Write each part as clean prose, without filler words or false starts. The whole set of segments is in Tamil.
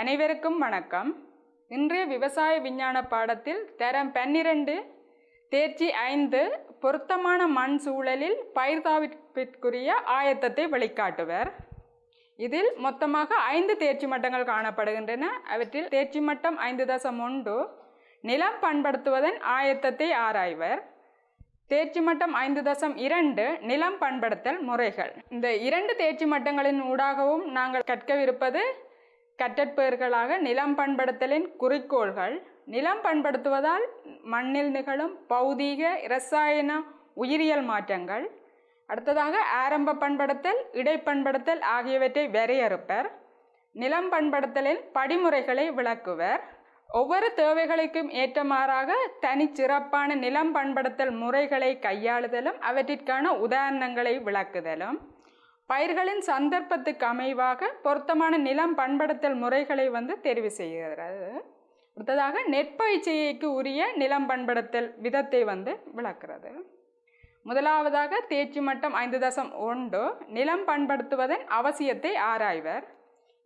அனைவருக்கும் வணக்கம். இன்றைய விவசாய விஞ்ஞான பாடத்தில் தரம் 12 தேர்ச்சி 5 பொருத்தமான மண் சூழலில் பயிர்தாவிற்குரிய ஆயத்தத்தை வெளிக்காட்டுவர். இதில் மொத்தமாக 5 தேர்ச்சி மட்டங்கள் காணப்படுகின்றன. அவற்றில் தேர்ச்சி மட்டம் 5.1 நிலம் பண்படுத்துவதன் ஆயத்தத்தை ஆராய்வர். தேர்ச்சி மட்டம் 5.2 நிலம் பண்படுத்தல் முறைகள். இந்த 2 தேர்ச்சி மட்டங்களின் ஊடாகவும் நாங்கள் கற்கவிருப்பது கற்றற்பெயர்களாக நிலம் பண்படுத்தலின் குறிக்கோள்கள், நிலம் பண்படுத்துவதால் மண்ணில் நிகழும் பௌதீக, இரசாயன, உயிரியல் மாற்றங்கள், அடுத்ததாக ஆரம்ப பண்படுத்தல், இடைப்பண்படுத்தல் ஆகியவற்றை வரையறுப்பர். நிலம் பண்படுத்தலின் படிமுறைகளை விளக்குவர். ஒவ்வொரு தேவைகளுக்கும் ஏற்றமாறாக தனிச்சிறப்பான நிலம் பண்படுத்தல் முறைகளை கையாளுதலும் அவற்றிற்கான உதாரணங்களை விளக்குதலும், பயிர்களின் சந்தர்ப்பத்துக்கு அமைவாக பொருத்தமான நிலம் பண்படுத்தல் முறைகளை தெரிவு செய்கிறது. அடுத்ததாக நெற்பயிற்சிக்கு உரிய நிலம் பண்படுத்தல் விதத்தை விளக்குறது. முதலாவதாக தேர்ச்சி மட்டம் 5.1 நிலம் பண்படுத்துவதன் அவசியத்தை ஆராய்வர்.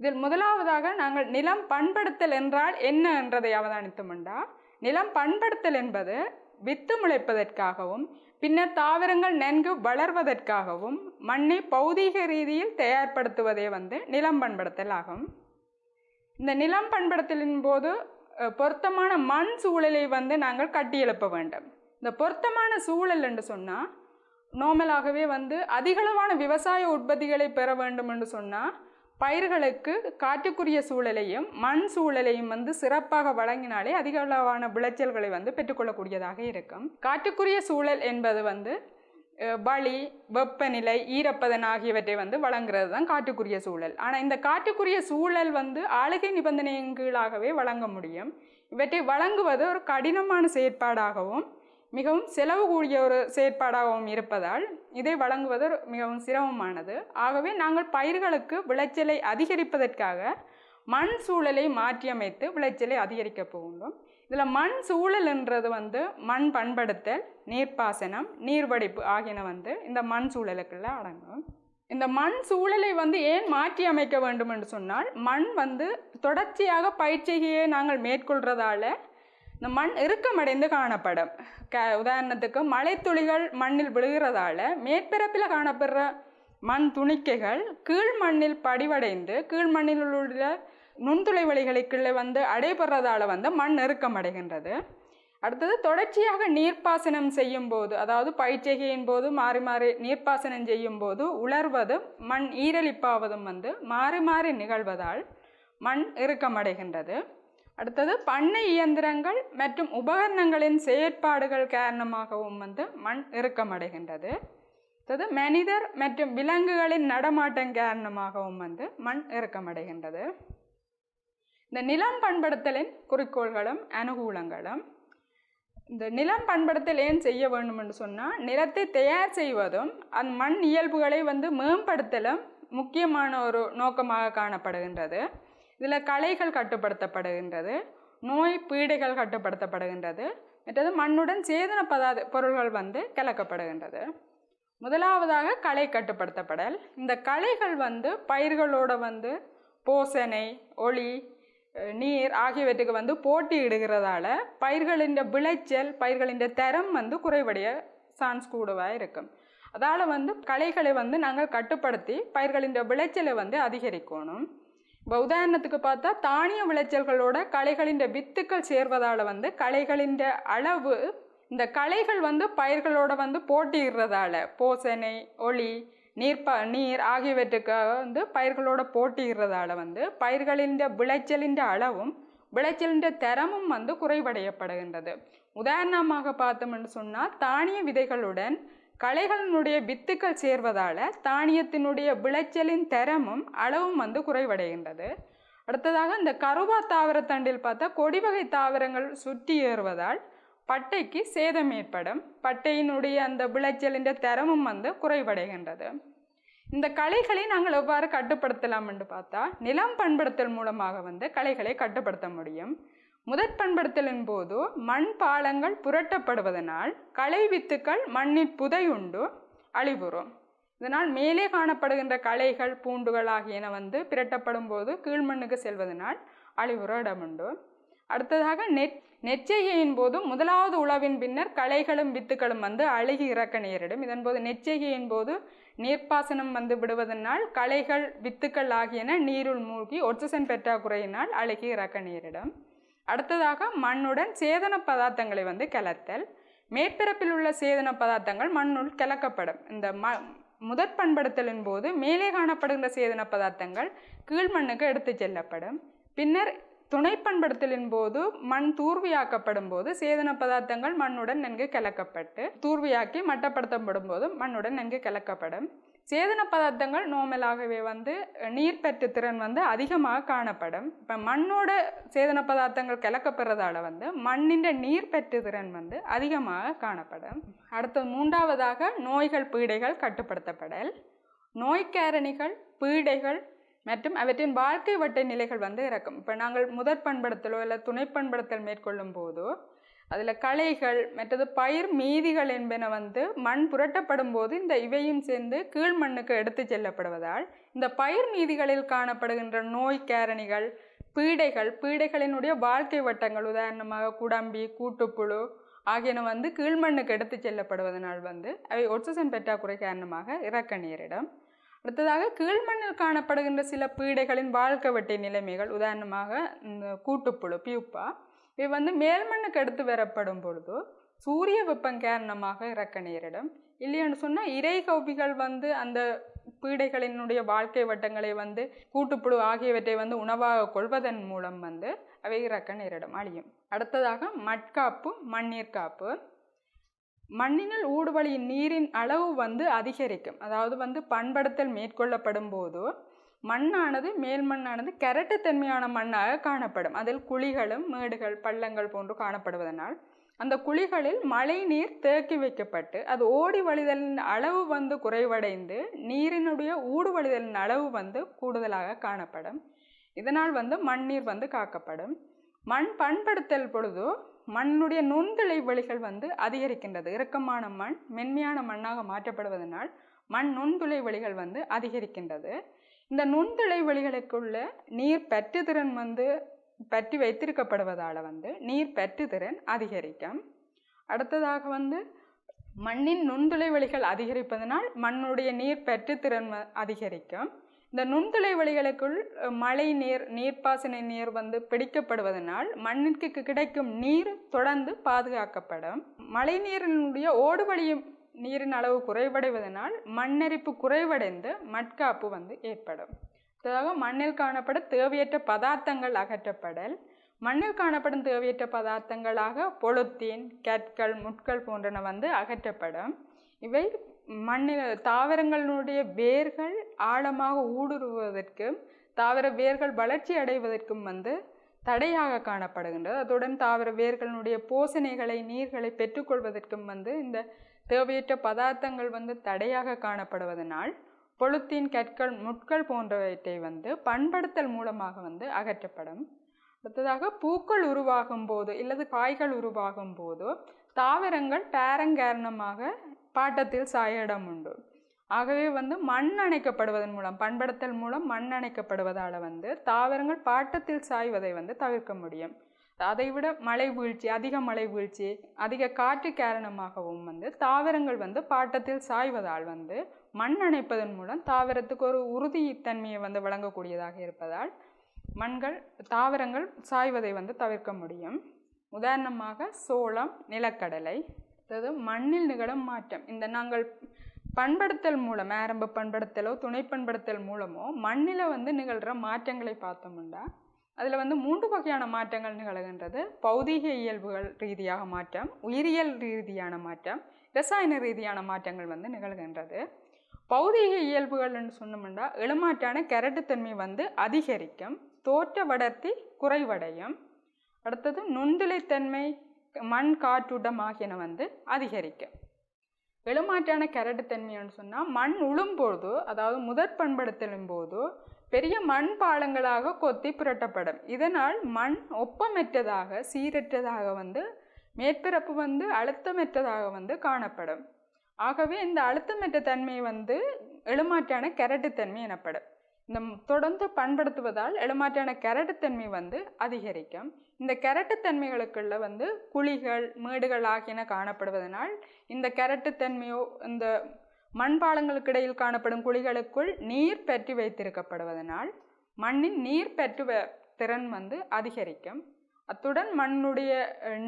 இதில் முதலாவதாக நாங்கள் நிலம் பண்படுத்தல் என்றால் என்ன என்றதை அவதானித்தோம்னா, நிலம் பண்படுத்தல் என்பது வித்து முளைப்பதற்காகவும் பின்னர் தாவரங்கள் நன்கு வளர்வதற்காகவும் மண்ணை பௌதீக ரீதியில் தயார்படுத்துவதே நிலம் பண்படுத்தல் ஆகும். இந்த நிலம் பண்படுத்தலின் போது பொருத்தமான மண் சூழலை நாங்கள் கட்டியெழுப்ப வேண்டும். இந்த பொருத்தமான சூழல் என்று சொன்னால், நார்மலாகவே அதிகளவான விவசாய உற்பத்திகளை பெற வேண்டும் என்று சொன்னால் பயிர்களுக்கு காற்றுக்குரிய சூழலையும் மண் சூழலையும் சிறப்பாக வழங்கினாலே அதிகளவான விளைச்சல்களை பெற்றுக்கொள்ளக்கூடியதாக இருக்கும். காற்றுக்குரிய சூழல் என்பது வளி, வெப்பநிலை, ஈரப்பதன் ஆகியவற்றை வழங்குறது தான் காற்றுக்குரிய சூழல். ஆனால் இந்த காற்றுக்குரிய சூழல் ஆளுகை நிபந்தனையின் கீழாகவே வழங்க முடியும். இவற்றை வழங்குவது ஒரு கடினமான செயற்பாடாகவும் மிகவும் செலவு கூடிய ஒரு செயற்பாடாகவும் இருப்பதால் இதை வழங்குவது மிகவும் சிரமமானது. ஆகவே நாங்கள் பயிர்களுக்கு விளைச்சலை அதிகரிப்பதற்காக மண் சூழலை மாற்றியமைத்து விளைச்சலை அதிகரிக்க போகின்றோம். இதில் மண் சூழல் என்றது மண் பண்படுத்தல், நீர்ப்பாசனம், நீர்வடிப்பு ஆகியன இந்த மண் சூழலுக்குள்ள அடங்கும். இந்த மண் சூழலை ஏன் மாற்றி அமைக்க வேண்டும் என்று சொன்னால், மண் தொடர்ச்சியாக பயிற்சியை நாங்கள் மேற்கொள்றதால இந்த மண் இறுக்கமடைந்து காணப்படும். உதாரணத்துக்கு மழைத்துளிகள் மண்ணில் விழுகிறதால மேற்பரப்பில் காணப்படுற மண் துணிக்கைகள் கீழ் மண்ணில் படிவடைந்து கீழ் மண்ணில் உள்ள நுண்துளை வழிகளுக்குள்ளே அடைபடுறதால மண் இறுக்கமடைகின்றது. அடுத்தது தொடர்ச்சியாக நீர்ப்பாசனம் செய்யும் போது, அதாவது பயிற்சிகையின் போது மாறி மாறி நீர்ப்பாசனம் செய்யும் போது உலர்வதும் மண் ஈரலிப்பாவதும் மாறி மாறி நிகழ்வதால் மண் இறுக்கமடைகின்றது. அடுத்தது பண்ணை இயந்திரங்கள் மற்றும் உபகரணங்களின் செயற்பாடுகள் காரணமாகவும் மண் இறுக்கமடைகின்றது. அடுத்தது மனிதர் மற்றும் விலங்குகளின் நடமாட்டம் காரணமாகவும் மண் இறுக்கமடைகின்றது. இந்த நிலம் பண்படுத்தலின் குறிக்கோள்களும் அனுகூலங்களும். இந்த நிலம் பண்படுத்தல் ஏன் செய்ய வேண்டும் என்று சொன்னால், நிலத்தை தயார் செய்வதும் அந்த மண் இயல்புகளை மேம்படுத்தலும் முக்கியமான ஒரு நோக்கமாக காணப்படுகின்றது. இதில் களைகள் கட்டுப்படுத்தப்படுகின்றது, நோய் பீடைகள் கட்டுப்படுத்தப்படுகின்றது, மற்றது மண்ணுடன் சேதன பொருள்கள் கலக்கப்படுகின்றது. முதலாவதாக களை கட்டுப்படுத்தப்படல். இந்த களைகள் பயிர்களோட போசனை, ஒளி, நீர் ஆகியவற்றுக்கு போட்டியிடுகிறதால பயிர்களின் விளைச்சல், பயிர்களின் தரம் குறைவடைய சான்ஸ் கூடவாக இருக்கும். அதால் களைகளை நாங்கள் கட்டுப்படுத்தி பயிர்களின் விளைச்சலை அதிகரிக்கணும். இப்போ உதாரணத்துக்கு பார்த்தா, தானிய விளைச்சல்களோட களைகளின் வித்துக்கள் சேர்வதால் களைகளின் அளவு, இந்த களைகள் பயிர்களோட போட்டியிடுறதால போசனை, ஒளி, நீர் ஆகியவற்றுக்காக பயிர்களோட போட்டியிடுறதால பயிர்களின் விளைச்சலின் அளவும் விளைச்சலின் தரமும் குறைவடையப்படுகின்றது. உதாரணமாக பார்த்தோம்னு சொன்னால், தானிய விதைகளுடன் களைகளினுடைய வித்துக்கள் சேர்வதால் தானியத்தினுடைய விளைச்சலின் தரமும் அளவும் குறைவடைகின்றது. அடுத்ததாக இந்த கருவா தாவரத்தண்டில் பார்த்தா கொடிவகை தாவரங்கள் சுற்றி ஏறுவதால் பட்டைக்கு சேதம் ஏற்படும். பட்டையினுடைய அந்த விளைச்சலின் தரமும் குறைவடைகின்றது. இந்த களைகளை நாங்கள் எவ்வாறு கட்டுப்படுத்தலாம் என்று பார்த்தா, நிலம் பண்படுத்தல் மூலமாக களைகளை கட்டுப்படுத்த முடியும். முதற்பண்படுத்தலின் போது மண் பாலங்கள் புரட்டப்படுவதனால் களை வித்துக்கள் மண்ணில் புதையுண்டு அழிவுறும். இதனால் மேலே காணப்படுகின்ற களைகள், பூண்டுகள் ஆகியன பிரட்டப்படும் போது கீழ்மண்ணுக்கு செல்வதனால் அழிவுற இடமுண்டு. அடுத்ததாக நெற்செய்கையின் போது முதலாவது உழவின் பின்னர் களைகளும் வித்துக்களும் வந்து அழுகி இறக்க நேரிடும். இதன்போது நெற்செய்கையின் போது நீர்ப்பாசனம் வந்து விடுவதனால் களைகள் வித்துக்கள் ஆகியன நீருள் மூழ்கி ஆக்சிஜன் பற்றாக்குறையினால் அழுகி இறக்க நேரிடும். அடுத்ததாக மண்ணுடன் சேதன பதார்த்தங்களை வந்து கலத்தல். மேற்பரப்பில் உள்ள சேதன பதார்த்தங்கள் மண்ணுள் கலக்கப்படும். இந்த முதற் பண்படுத்தலின் போது மேலே காணப்படுகின்ற சேதன பதார்த்தங்கள் கீழ் மண்ணுக்கு எடுத்து செல்லப்படும். பின்னர் துணை பண்படுத்தலின் போது மண் தூர்வியாக்கப்படும் போது சேதன பதார்த்தங்கள் மண்ணுடன் நன்கு கலக்கப்பட்டு தூர்வியாக்கி மட்டப்படுத்தப்படும் போது மண்ணுடன் நன்கு கலக்கப்படும். சேதன பதார்த்தங்கள் நோமலாகவே வந்து நீர் பெற்று திறன் வந்து அதிகமாக காணப்படும். இப்போ மண்ணோட சேதன பதார்த்தங்கள் கலக்கப்படுறதால வந்து மண்ணின் நீர் பெற்று திறன் வந்து அதிகமாக காணப்படும். அடுத்தது மூன்றாவதாக நோய்கள் பீடைகள் கட்டுப்படுத்தப்படல். நோய்க்காரணிகள் பீடைகள் மற்றும் அவற்றின் வாழ்க்கை வட்டை நிலைகள் வந்து இருக்கும். இப்போ நாங்கள் முதற் பண்படுத்தலோ இல்லை துணை பண்படுத்தல் மேற்கொள்ளும் போதோ அதில் களைகள் மற்றது பயிர் மீதிகள் என்பன வந்து மண் புரட்டப்படும் போது இந்த இவையும் சேர்ந்து கீழ் மண்ணுக்கு எடுத்து செல்லப்படுவதால் இந்த பயிர் மீதிகளில் காணப்படுகின்ற நோய் காரணிகள் பீடைகளினுடைய வாழ்க்கை வட்டங்கள் உதாரணமாக குடம்பி கூட்டுப்புழு ஆகியன வந்து கீழ் மண்ணுக்கு எடுத்து செல்லப்படுவதனால் வந்து அவை ஆக்சிஜன் பற்றாக்குறை காரணமாக இறக்க நேரிடும். அடுத்ததாக கீழ்மண்ணில் காணப்படுகின்ற சில பீடைகளின் வாழ்க்கை வட்டை நிலைமைகள் உதாரணமாக இந்த கூட்டுப்புழு பியூப்பா இவை வந்து மேல்மண்ணுக்கு எடுத்து வரப்படும் பொழுது சூரிய வெப்பம் காரணமாக இறக்க நேரிடும். இல்லைன்னு சொன்னால் இறைகவ்விகள் வந்து அந்த பீடைகளினுடைய வாழ்க்கை வட்டங்களை வந்து கூட்டுப்புழு ஆகியவற்றை வந்து உணவாக கொள்வதன் மூலம் வந்து அவை இறக்க நேரிடும், அழியும். அடுத்ததாக மட்காப்பு மண்ணீர் காப்பு. மண்ணினுள் ஊடுவழியின் நீரின் அளவு வந்து அதிகரிக்கும். அதாவது வந்து பண்படுத்தல் மேற்கொள்ளப்படும் போது மண்ணானது மேல் மண்ணானது கரட்டுத்தன்மையான மண்ணாக காணப்படும். அதில் குழிகளும் மேடுகள் பள்ளங்கள் போன்று காணப்படுவதனால் அந்த குழிகளில் மழை நீர் தேக்கி வைக்கப்பட்டு அது ஓடி வழிதலின் அளவு வந்து குறைவடைந்து நீரினுடைய ஊடுவழிதலின் அளவு வந்து கூடுதலாக காணப்படும். இதனால் வந்து மண்ணீர் வந்து காக்கப்படும். மண் பண்படுத்தல் பொழுது மண்ணுடைய நுண்துளை வழிகள் வந்து அதிகரிக்கின்றது. இறுக்கமான மண் மென்மையான மண்ணாக மாற்றப்படுவதனால் மண் நுண்துளை வழிகள் வந்து அதிகரிக்கின்றது. இந்த நுண்துளை வழிகளுக்குள்ள நீர் பற்றுத்திறன் வந்து பற்றி வைத்திருக்கப்படுவதால் வந்து நீர் பற்றுத்திறன் அதிகரிக்கும். அடுத்ததாக வந்து மண்ணின் நுண்துளை வழிகள் அதிகரிப்பதனால் மண்ணுடைய நீர் பற்றுத்திறன் அதிகரிக்கும். இந்த நுண்துளை வழிகளுக்குள் மழை நீர் நீர்ப்பாசன நீர் வந்து பிடிக்கப்படுவதனால் மண்ணிற்கு கிடைக்கும் நீர் தொடர்ந்து பாதுகாக்கப்படும். மழை நீரினுடைய ஓடுவழியும் நீரின் அளவு குறைவடைவதனால் மண்ணரிப்பு குறைவடைந்து மட்காப்பு வந்து ஏற்படும். அதாவது மண்ணில் காணப்படும் தேவையற்ற பதார்த்தங்கள் அகற்றப்படல். மண்ணில் காணப்படும் தேவையற்ற பதார்த்தங்களாக பொலித்தீன் கற்கள் முட்கள் போன்றன வந்து அகற்றப்படும். இவை மண்ணில் தாவரங்களுடைய வேர்கள் ஆழமாக ஊடுருவதற்கும் தாவர வேர்கள் வளர்ச்சி அடைவதற்கும் வந்து தடையாக காணப்படுகின்றது. அதுடன் தாவர வேர்களுடைய போஷணைகளை நீர்களை பெற்றுக்கொள்வதற்கும் வந்து இந்த தேவையற்ற பதார்த்தங்கள் வந்து தடையாக காணப்படுவதனால் பொலித்தீன் கற்கள் முட்கள் போன்றவற்றை வந்து பண்படுத்தல் மூலமாக வந்து அகற்றப்படும். அடுத்ததாக பூக்கள் உருவாகும் போது இல்லது காய்கள் உருவாகும் போது தாவரங்கள் பேரங்காரணமாக பாட்டத்தில் சாய இடம் உண்டு. ஆகவே வந்து மண் அணைக்கப்படுவதன் மூலம் பண்படுத்தல் மூலம் மண் அணைக்கப்படுவதால் வந்து தாவரங்கள் பாட்டத்தில் சாய்வதை வந்து தவிர்க்க முடியும். அதைவிட மழை வீழ்ச்சி அதிக மழை வீழ்ச்சி அதிக காற்று காரணமாகவும் வந்து தாவரங்கள் வந்து பாட்டத்தில் சாய்வதால் வந்து மண் அணைப்பதன் மூலம் தாவரத்துக்கு ஒரு உறுதித்தன்மையை வந்து வழங்கக்கூடியதாக இருப்பதால் தாவரங்கள் சாய்வதை வந்து தவிர்க்க முடியும். உதாரணமாக சோளம் நிலக்கடலை. அதாவது மண்ணில் நிகழும் மாற்றம் இந்த நாங்கள் பண்படுத்தல் மூலம் ஆரம்ப பண்படுத்தலோ துணை பண்படுத்தல் மூலமோ மண்ணில் வந்து நிகழ்கிற மாற்றங்களை பார்த்தோம்னா அதில் வந்து 3 வகையான மாற்றங்கள் நிகழ்கின்றது. பௌதீக இயல்புகள் ரீதியாக மாற்றம், உயிரியல் ரீதியான மாற்றம், இரசாயன ரீதியான மாற்றங்கள் வந்து நிகழ்கின்றது. பௌதீக இயல்புகள் என்று சொன்னோம்னா எழுமாற்றான கரட்டுத்தன்மை வந்து அதிகரிக்கும், தோற்ற வளர்த்தி குறைவடையும். அடுத்தது நுண்துளைத்தன்மை மண் காற்றூட்டம் ஆகியன வந்து அதிகரிக்கும். எழுமாற்றான கரட்டுத்தன்மைன்னு சொன்னால் மண் உழும்போது அதாவது முதற் பண்படுத்தலும் போது பெரிய மண் பாலங்களாக கொத்தி புரட்டப்படும். இதனால் மண் ஒப்பமற்றதாக சீரற்றதாக வந்து மேற்பரப்பு வந்து அழுத்தமற்றதாக வந்து காணப்படும். ஆகவே இந்த அழுத்தமற்ற தன்மை வந்து எழுமாற்றான கரட்டுத்தன்மை எனப்படும். இந்த தொடர்ந்து பண்படுத்துவதால் எழுமாற்றான கரட்டுத்தன்மை வந்து அதிகரிக்கும். இந்த கரட்டுத்தன்மைகளுக்குள்ள வந்து குழிகள் மேடுகள் ஆகியன காணப்படுவதனால் இந்த கரட்டுத்தன்மையோ இந்த மண்பாலங்களுக்கு இடையில் காணப்படும் குழிகளுக்குள் நீர் பற்றி வைத்திருக்கப்படுவதனால் மண்ணின் நீர் பற்று திறன் வந்து அதிகரிக்கும். அத்துடன் மண்ணுடைய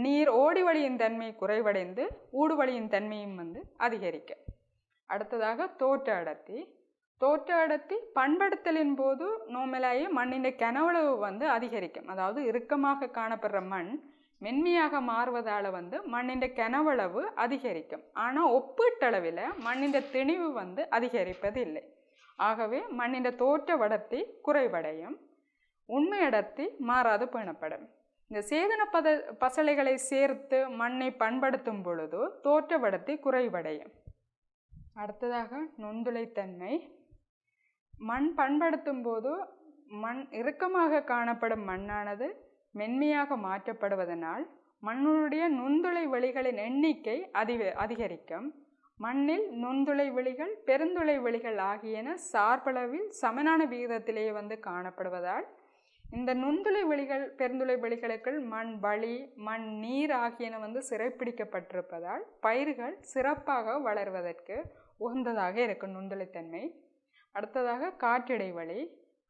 நீர் ஓடி வழியின் தன்மை குறைவடைந்து ஊடுவழியின் தன்மையும் வந்து அதிகரிக்கும். அடுத்ததாக தோற்ற அடர்த்தி. தோற்ற அடர்த்தி பண்படுத்தலின் போது நோமலாயே மண்ணின் கனவளவு வந்து அதிகரிக்கும். அதாவது இறுக்கமாக காணப்படுற மண் மென்மையாக மாறுவதால் வந்து மண்ணின் கனவளவு அதிகரிக்கும். ஆனால் ஒப்பீட்டளவில் மண்ணின் திணிவு வந்து அதிகரிப்பது இல்லை. ஆகவே மண்ணின் தோற்ற அடர்த்தி குறைவடையும். உண்மை அடர்த்தி மாறாது பேணப்படும். இந்த சேதன பசளைகளை சேர்த்து மண்ணை பண்படுத்தும் பொழுது தோற்ற அடர்த்தி குறைவடையும். அடுத்ததாக நுண்துளைத்தன்மை. மண் பண்படுத்தும் போது மண் இறுக்கமாக காணப்படும் மண்ணானது மென்மையாக மாற்றப்படுவதனால் மண்ணுடைய நுண்துளை வெளிகளின் எண்ணிக்கை அதிகரிக்கும். மண்ணில் நுண்துளை வெளிகள் பெருந்துளை வெளிகள் ஆகியன சார்பளவில் சமனான விகிதத்திலேயே வந்து காணப்படுவதால் இந்த நுண்துளை வெளிகள் பெருந்துளை வெளிகளுக்குள் மண் வளி மண் நீர் ஆகியன வந்து சிறைப்பிடிக்கப்பட்டிருப்பதால் பயிர்கள் சிறப்பாக வளர்வதற்கு உகந்ததாக இருக்கும் நுண்துளைத்தன்மை. அடுத்ததாக காற்றிடைவெளி.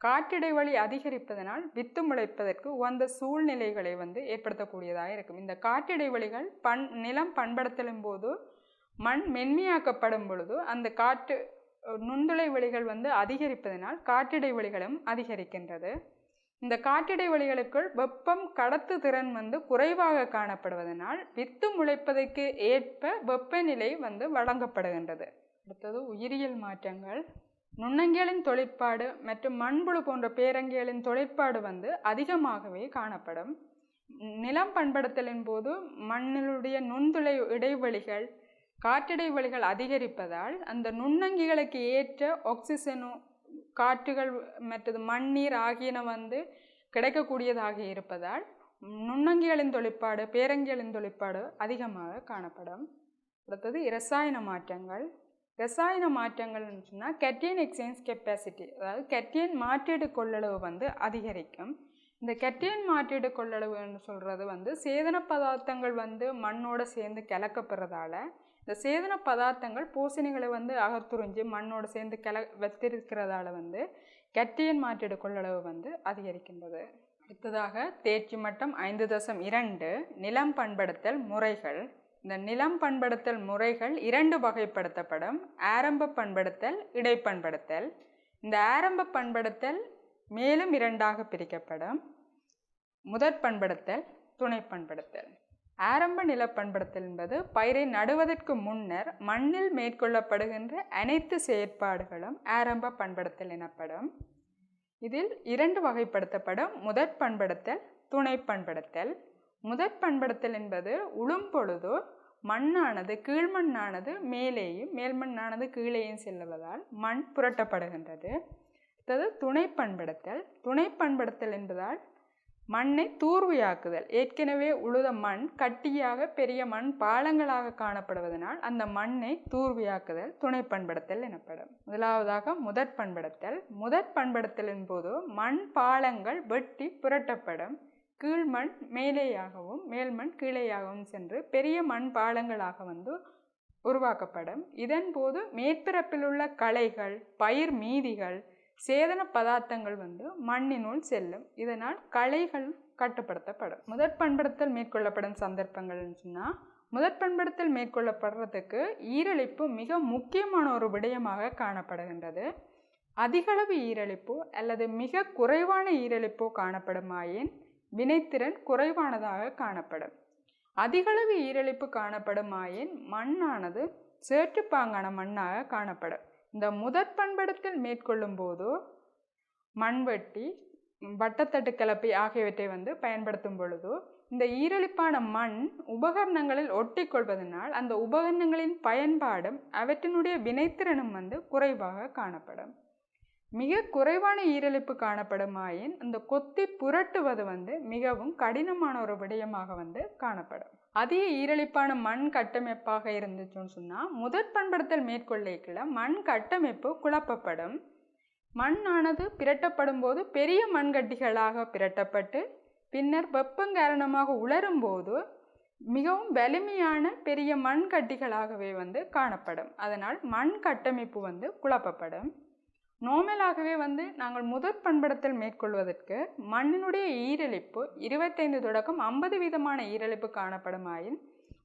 காற்றிடைவெளி அதிகரிப்பதனால் வித்து முளைப்பதற்கு உகந்த சூழ்நிலைகளை வந்து ஏற்படுத்தக்கூடியதாக இருக்கும். இந்த காற்றிடைவெளிகள் நிலம் பண்படுத்தலும் போது மண் மென்மையாக்கப்படும் பொழுது அந்த நுண்துளை வெளிகள் வந்து அதிகரிப்பதனால் காற்றிடைவெளிகளும் அதிகரிக்கின்றது. இந்த காற்றிடைவெளிகளுக்குள் வெப்பம் கடத்து திறன் வந்து குறைவாக காணப்படுவதனால் வித்து முளைப்பதற்கு ஏற்ப வெப்பநிலை வந்து வழங்கப்படுகின்றது. அடுத்தது உயிரியல் மாற்றங்கள். நுண்ணங்கிகளின் தொழிற்பாடு மற்றும் மண்புழு போன்ற பேரங்கிகளின் தொழிற்பாடு வந்து அதிகமாகவே காணப்படும். நிலம் பண்படுத்தலின் போது மண்ணினுடைய நுண்துளை இடைவெளிகள் காற்றிடைவெளிகள் அதிகரிப்பதால் அந்த நுண்ணங்கிகளுக்கு ஏற்ற ஆக்சிஜனோ காற்றுகள் மற்றது மண்ணீர் ஆகியன வந்து கிடைக்கக்கூடியதாக இருப்பதால் நுண்ணங்கிகளின் தொழிற்பாடு பேரங்கிகளின் தொழிற்பாடு அதிகமாக காணப்படும். அடுத்தது இரசாயன மாற்றங்கள். இரசாயன மாற்றங்கள்னு சொன்னால் கேட்டையன் எக்ஸ்சேஞ்ச் கெப்பாசிட்டி, அதாவது கேட்டையன் மாற்றீடு கொள்ளளவு வந்து அதிகரிக்கும். இந்த கேட்டையன் மாற்றீடு கொள்ளளவுன்னு சொல்கிறது வந்து சேதன பதார்த்தங்கள் வந்து மண்ணோடு சேர்ந்து கலக்கப்படுறதால இந்த சேதன பதார்த்தங்கள் பூசணிகளை வந்து அகத்துறிஞ்சு மண்ணோடு சேர்ந்து வைத்திருக்கிறதால வந்து கேட்டையன் மாற்றீடு கொள்ளளவு வந்து அதிகரிக்கின்றது. அடுத்ததாக தேர்ச்சி மட்டம் 5.2 நிலம் பண்படுத்தல் முறைகள். இந்த நிலம் பண்படுத்தல் முறைகள் 2 வகைப்படுத்தப்படும். ஆரம்ப பண்படுத்தல், இடைப்பண்படுத்தல். இந்த ஆரம்ப பண்படுத்தல் மேலும் 2ஆக பிரிக்கப்படும். முதற் பண்படுத்தல், துணை பண்படுத்தல். ஆரம்ப நில பண்படுத்தல் என்பது பயிரை நடுவதற்கு முன்னர் மண்ணில் மேற்கொள்ளப்படுகின்ற அனைத்து செயற்பாடுகளும் ஆரம்ப பண்படுத்தல் எனப்படும். இதில் 2 வகைப்படுத்தப்படும். முதற் பண்படுத்தல், துணை பண்படுத்தல். முதற் பண்படுத்தல் என்பது உழும் பொழுது மண்ணானது கீழ்மண்ணானது மேலேயும் மேல்மண்ணானது கீழேயும் செல்லுவதால் மண் புரட்டப்படுகின்றது. அடுத்தது துணை பண்படுத்தல். துணை பண்படுத்தல் என்பதால் மண்ணை தூர்வையாக்குதல். ஏற்கனவே உழுத மண் கட்டியாக பெரிய மண் பாலங்களாக காணப்படுவதனால் அந்த மண்ணை தூர்வையாக்குதல் துணை பண்படுத்தல் எனப்படும். முதலாவதாக முதற் பண்படுத்தல். முதற் பண்படுத்தலின் போது மண் பாலங்கள் வெட்டி புரட்டப்படும். கீழ்மண் மேலேயாகவும் மேல்மண் கீழேயாகவும் சென்று பெரிய மண் பாலங்களாக வந்து உருவாக்கப்படும். இதன் போது மேற்பரப்பில் உள்ள களைகள் பயிர் மீதிகள் சேதன பதார்த்தங்கள் வந்து மண்ணினுள் செல்லும். இதனால் களைகள் கட்டுப்படுத்தப்படும். முதற் பண்படுத்தல் மேற்கொள்ளப்படும் சந்தர்ப்பங்கள்னு சொன்னால் முதற் பண்படுத்தல் மேற்கொள்ளப்படுறதுக்கு ஈரழிப்பு மிக முக்கியமான ஒரு விடயமாக காணப்படுகின்றது. அதிகளவு ஈரழிப்பு அல்லது மிக குறைவான ஈரழிப்பு காணப்படுமாயின் வினைத்திறன் குறைவானதாக காணப்படும். அதிகளவு ஈரழிப்பு காணப்படுமாயின் மண்ணானது சேற்றுப்பாங்கான மண்ணாக காணப்படும். இந்த முதற் பண்படுத்தல் மேற்கொள்ளும் போது மண்வெட்டி வட்டத்தட்டு கலப்பை ஆகியவற்றை வந்து பயன்படுத்தும் பொழுது இந்த ஈரழிப்பான மண் உபகரணங்களில் ஒட்டி கொள்வதனால் அந்த உபகரணங்களின் பயன்பாடும் அவற்றினுடைய வினைத்திறனும் வந்து குறைவாக காணப்படும். மிக குறைவான ஈரழிப்பு காணப்படுமாயின் அந்த கொத்தி புரட்டுவது வந்து மிகவும் கடினமான ஒரு விடயமாக வந்து காணப்படும். அதிக ஈரழிப்பான மண் கட்டமைப்பாக இருந்துச்சுன்னு சொன்னால் முதற் பண்படுத்தல் மேற்கொள்ளைக்குள்ள மண் கட்டமைப்பு குழப்பப்படும். மண்ணானது பிரட்டப்படும் போது பெரிய மண்கட்டிகளாக பிரட்டப்பட்டு பின்னர் வெப்பம் காரணமாக உலரும் போது மிகவும் வலிமையான பெரிய மண்கட்டிகளாகவே வந்து காணப்படும். அதனால் மண் கட்டமைப்பு வந்து குழப்பப்படும். நோமலாகவே வந்து நாங்கள் முதற் பண்படுத்தல் மேற்கொள்வதற்கு மண்ணினுடைய ஈரலிப்பு 25 தொடக்கம் 50% ஈரலிப்பு காணப்படுமாயின்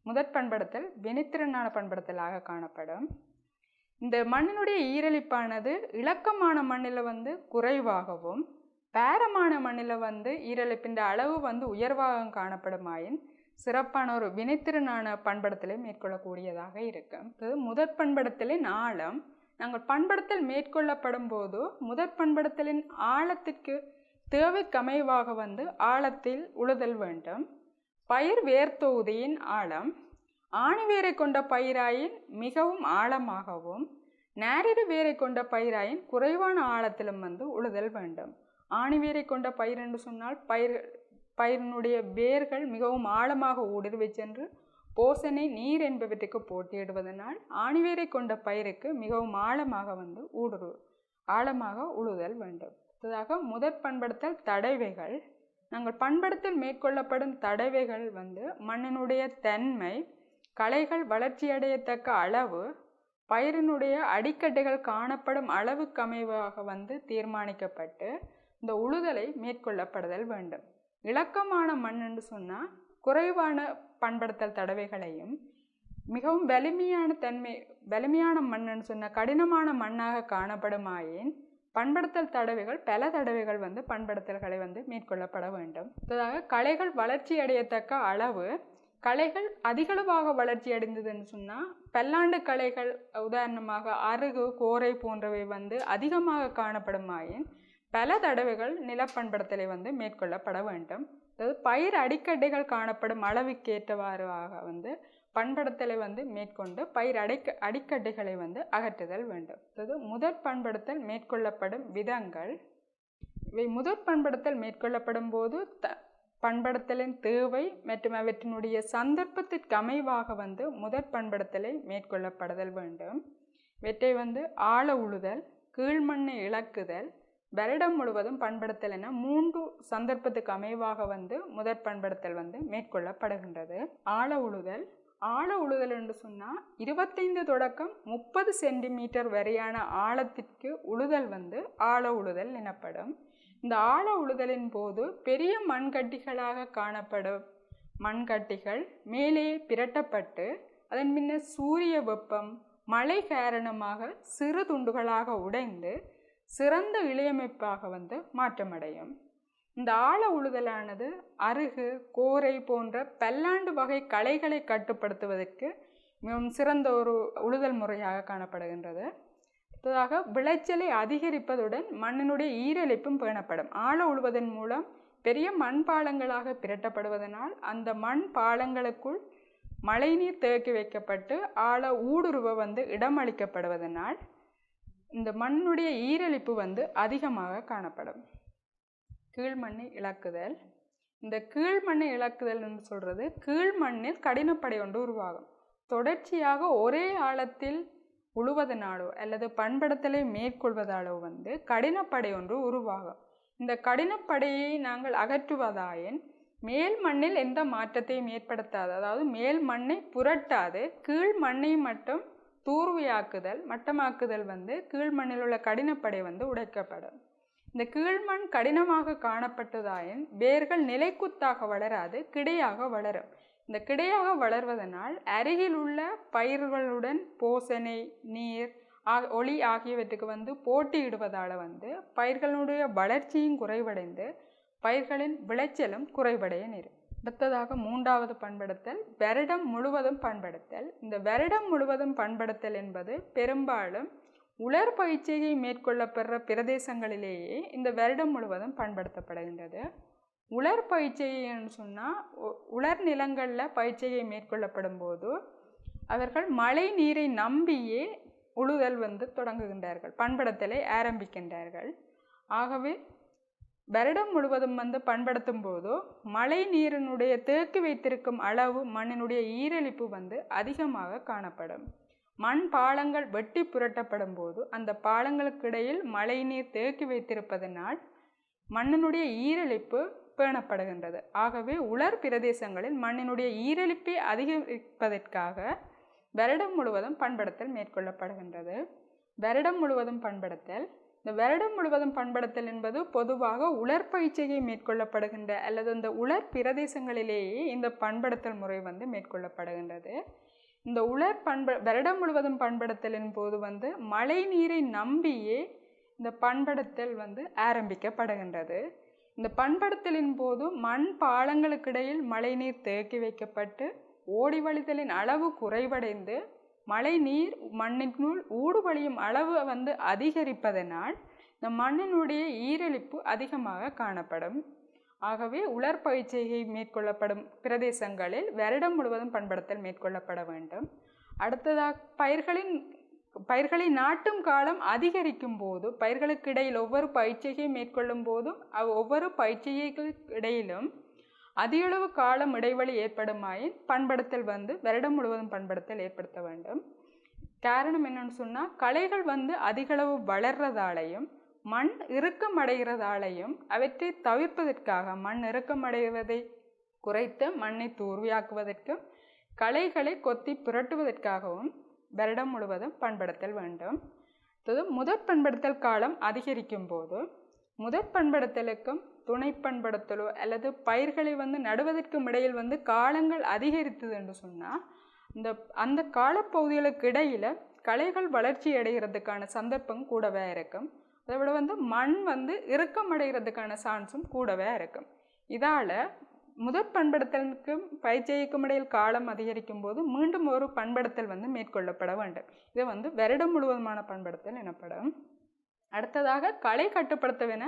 முதற் பண்படுத்தல் வினைத்திறனான பண்படுத்தலாக காணப்படும். இந்த மண்ணினுடைய ஈரலிப்பானது இலக்கமான மண்ணில் வந்து குறைவாகவும் பேரமான மண்ணில் வந்து ஈரலிப்பின் அளவு வந்து உயர்வாக காணப்படுமாயின் சிறப்பான ஒரு வினைத்திறனான பண்படுத்தலை மேற்கொள்ளக்கூடியதாக இருக்கும். முதற் பண்படுத்தலின் ஆழம் நாங்கள் பண்படுத்தல் மேற்கொள்ளப்படும் போது முதற் பண்படுத்தலின் ஆழத்திற்கு தேவைக்கமைவாக வந்து ஆழத்தில் உழுதல் வேண்டும். பயிர் வேர்த்தொகுதியின் ஆழம் ஆணிவேரை கொண்ட பயிராயின் மிகவும் ஆழமாகவும் நேரிடு வேரை கொண்ட பயிராயின் குறைவான ஆழத்திலும் வந்து உழுதல் வேண்டும். ஆணிவேரை கொண்ட பயிர் என்று சொன்னால் பயிரினுடைய வேர்கள் மிகவும் ஆழமாக ஊடுருவி சென்று போசனை நீர் என்பவற்றுக்கு போட்டியிடுவதனால் ஆணிவேரை கொண்ட பயிருக்கு மிகவும் ஆழமாக வந்து ஆழமாக உழுதல் வேண்டும். அடுத்ததாக முதற் பண்படுத்தல் தடவைகள். நாங்கள் பண்படுத்தல் மேற்கொள்ளப்படும் தடவைகள் வந்து மண்ணினுடைய தன்மை, களைகள் வளர்ச்சியடையத்தக்க அளவு, பயிரினுடைய அடிக்கட்டைகள் காணப்படும் அளவுக்கு அமைவாக வந்து தீர்மானிக்கப்பட்டு இந்த உழுதலை மேற்கொள்ளப்படுதல் வேண்டும். இலக்கமான மண் என்று சொன்னால் குறைவான பண்படுத்தல் தடவைகளையும் மிகவும் வலிமையான மண்ணுன்னு சொன்ன கடினமான மண்ணாக காணப்படுமாயின் பண்படுத்தல் தடவைகள் பல தடவைகள் வந்து பண்படுத்தல்களை வந்து மேற்கொள்ளப்பட வேண்டும். அதாவது களைகள் வளர்ச்சி அடையத்தக்க அளவு, களைகள் அதிகளவாக வளர்ச்சி அடைந்ததுன்னு சொன்னால் பல்லாண்டு களைகள் உதாரணமாக அருகு, கோரை போன்றவை வந்து அதிகமாக காணப்படுமாயின் பல தடவைகள் நிலப்பண்படுத்தலை வந்து மேற்கொள்ளப்பட வேண்டும். அதாவது பயிர் அடிக்கட்டைகள் காணப்படும் அளவுக்கேற்றவாறாக வந்து பண்படுத்தலை வந்து மேற்கொண்டு பயிர் அடிக்கட்டைகளை வந்து அகற்றுதல் வேண்டும். அதாவது முதற் பண்படுத்தல் மேற்கொள்ளப்படும் விதங்கள். இவை முதற் பண்படுத்தல் மேற்கொள்ளப்படும் போது பண்படுத்தலின் தேவை மற்றும் அவற்றினுடைய சந்தர்ப்பத்திற்கு அமைவாக வந்து முதற் பண்படுத்தலை மேற்கொள்ளப்படுதல் வேண்டும். இவற்றை வந்து ஆழ உழுதல், கீழ்மண்ணை இழக்குதல், வருடம் முழுவதும் பண்படுத்தல் என 3 சந்தர்ப்பத்துக்கு அமைவாக வந்து முதற் பண்படுத்தல் வந்து மேற்கொள்ளப்படுகின்றது. ஆழ உழுதல் என்று சொன்னால் 25 தொடக்கம் 30 சென்டிமீட்டர் வரையான ஆழத்திற்கு உழுதல் வந்து ஆழ உழுதல் எனப்படும். இந்த ஆழ உழுதலின் போது பெரிய மண்கட்டிகளாக காணப்படும் மண்கட்டிகள் மேலே பிரட்டப்பட்டு அதன் பின்னர் சூரிய வெப்பம், மழை காரணமாக சிறு துண்டுகளாக உடைந்து சிறந்த இழையமைப்பாக வந்து மாற்றமடையும். இந்த ஆழ உழுதலானது அருகு, கோரை போன்ற பல்லாண்டு வகை களைகளை கட்டுப்படுத்துவதற்கு மிகவும் சிறந்த ஒரு உழுதல் முறையாக காணப்படுகின்றது. அடுத்ததாக விளைச்சலை அதிகரிப்பதுடன் மண்ணினுடைய ஈரலிப்பும் பேணப்படும். ஆழ உழுவதன் மூலம் பெரிய மண் பாலங்களாக பிரட்டப்படுவதனால் அந்த மண் பாலங்களுக்குள் மழைநீர் தேக்கி வைக்கப்பட்டு ஆழ ஊடுருவ வந்து இடமளிக்கப்படுவதனால் இந்த மண்ணுடைய ஈரலிப்பு வந்து அதிகமாக காணப்படும். கீழ்மண்ணை இழக்குதல். இந்த கீழ்மண்ணை இழக்குதல் என்று சொல்கிறது கீழ்மண்ணில் கடினப்படை ஒன்று உருவாகும். தொடர்ச்சியாக ஒரே ஆழத்தில் உழுவதனாலோ அல்லது பண்படுத்தலை மேற்கொள்வதாலோ வந்து கடினப்படை ஒன்று உருவாகும். இந்த கடினப்படையை நாங்கள் அகற்றுவதாயின் மேல் மண்ணில் எந்த மாற்றத்தையும் ஏற்படுத்தாது, அதாவது மேல் மண்ணை புரட்டாது கீழ் மண்ணை மட்டும் தூர்வையாக்குதல், மட்டமாக்குதல் வந்து கீழ்மண்ணில் உள்ள கடினப்படை வந்து உடைக்கப்படும். இந்த கீழ்மண் கடினமாக காணப்பட்டதாயின் வேர்கள் நிலைக்குத்தாக வளராது கிடையாக வளரும். இந்த கிடையாக வளர்வதனால் அருகில் உள்ள பயிர்களுடன் போசனை, நீர், ஒளி ஆகியவற்றுக்கு வந்து போட்டியிடுவதால் வந்து பயிர்களுடைய வளர்ச்சியும் குறைவடைந்து பயிர்களின் விளைச்சலும் குறைவடைய நேரும். அடுத்ததாக 3வது பண்படுத்தல் வருடம் முழுவதும் பண்படுத்தல். இந்த வருடம் முழுவதும் பண்படுத்தல் என்பது பெரும்பாலும் உலர் பயிற்சியை மேற்கொள்ளப்படுற பிரதேசங்களிலேயே இந்த வருடம் முழுவதும் பண்படுத்தப்படுகின்றது. உலர் பயிற்சின்னு சொன்னால் உலர் நிலங்களில் பயிற்சியை மேற்கொள்ளப்படும் போது அவர்கள் மழை நீரை நம்பியே உழுதல் வந்து தொடங்குகின்றார்கள், பண்படுத்தலை ஆரம்பிக்கின்றார்கள். ஆகவே வருடம் முழுவதும் வந்து பண்படுத்தும் போது மழை நீரினுடைய தேக்கி வைத்திருக்கும் அளவு மண்ணினுடைய ஈரலிப்பு வந்து அதிகமாக காணப்படும். மண் பாலங்கள் வெட்டி புரட்டப்படும் போது அந்த பாலங்களுக்கு இடையில் மழை நீர் தேக்கி வைத்திருப்பதனால் மண்ணினுடைய ஈரலிப்பு பேணப்படுகின்றது. ஆகவே உலர் பிரதேசங்களில் மண்ணினுடைய ஈரலிப்பை அதிகரிப்பதற்காக வருடம் முழுவதும் பண்படுத்தல் மேற்கொள்ளப்படுகின்றது. வருடம் முழுவதும் பண்படுத்தல். இந்த வருடம் முழுவதும் பண்படுத்தல் என்பது பொதுவாக உலர் பயிற்சியை மேற்கொள்ளப்படுகின்ற அல்லது இந்த உலர் பிரதேசங்களிலேயே இந்த பண்படுத்தல் முறை வந்து மேற்கொள்ளப்படுகின்றது. இந்த உலர் வருடம் முழுவதும் பண்படுத்தலின் போது வந்து மழை நீரை நம்பியே இந்த பண்படுத்தல் வந்து ஆரம்பிக்கப்படுகின்றது. இந்த பண்படுத்தலின் போது மண் பாலங்களுக்கிடையில் மழை நீர் தேக்கி வைக்கப்பட்டு ஓடி வழிதலின் அளவு குறைவடைந்து மழை நீர் மண்ணினுள் ஊடுபழியும் அளவு வந்து அதிகரிப்பதனால் இந்த மண்ணினுடைய ஈரலிப்பு அதிகமாக காணப்படும். ஆகவே உலர் பயிற்சியை மேற்கொள்ளப்படும் பிரதேசங்களில் வருடம் முழுவதும் பண்படுத்தல் மேற்கொள்ளப்பட வேண்டும். அடுத்ததாக பயிர்களை நாட்டும் காலம் அதிகரிக்கும் போது பயிர்களுக்கு இடையில் ஒவ்வொரு பயிற்சியை மேற்கொள்ளும் போதும் ஒவ்வொரு பயிற்சிகளுக்கு இடையிலும் அதிகளவு காலம் இடைவெளி ஏற்படுமாயின் பண்படுத்தல் வந்து வருடம் முழுவதும் பண்படுத்தல் ஏற்படுத்த வேண்டும். காரணம் என்னன்னு சொன்னால் களைகள் வந்து அதிகளவு வளர்றதாலையும் மண் இறுக்கமடைகிறதாலையும் அவற்றை தவிர்ப்பதற்காக மண் இறுக்கமடைவதை குறைத்து மண்ணை தூர்வியாக்குவதற்கும் களைகளை கொத்தி புரட்டுவதற்காகவும் வருடம் முழுவதும் பண்படுத்தல் வேண்டும். முதற் பண்படுத்தல் காலம் அதிகரிக்கும் போது முதற் பண்படுத்தலுக்கும் துணை பண்படுத்தலோ அல்லது பயிர்களை வந்து நடுவதற்கும் இடையில் வந்து காலங்கள் அதிகரித்தது என்று சொன்னால் அந்த காலப்பகுதிகளுக்கு இடையில் களைகள் வளர்ச்சி அடைகிறதுக்கான சந்தர்ப்பம் கூடவே இருக்கும். அதை விட வந்து மண் வந்து இறுக்கமடைகிறதுக்கான சான்ஸும் கூடவே இருக்கும். இதால் முதற் பண்படுத்தலுக்கும் பயிற்சிக்கும் இடையில் காலம் அதிகரிக்கும் போது மீண்டும் ஒரு பண்படுத்தல் வந்து மேற்கொள்ளப்பட வேண்டும். இது வந்து வருடம் முழுவதுமான பண்படுத்தல் எனப்படும். அடுத்ததாக களை கட்டுப்படுத்தவென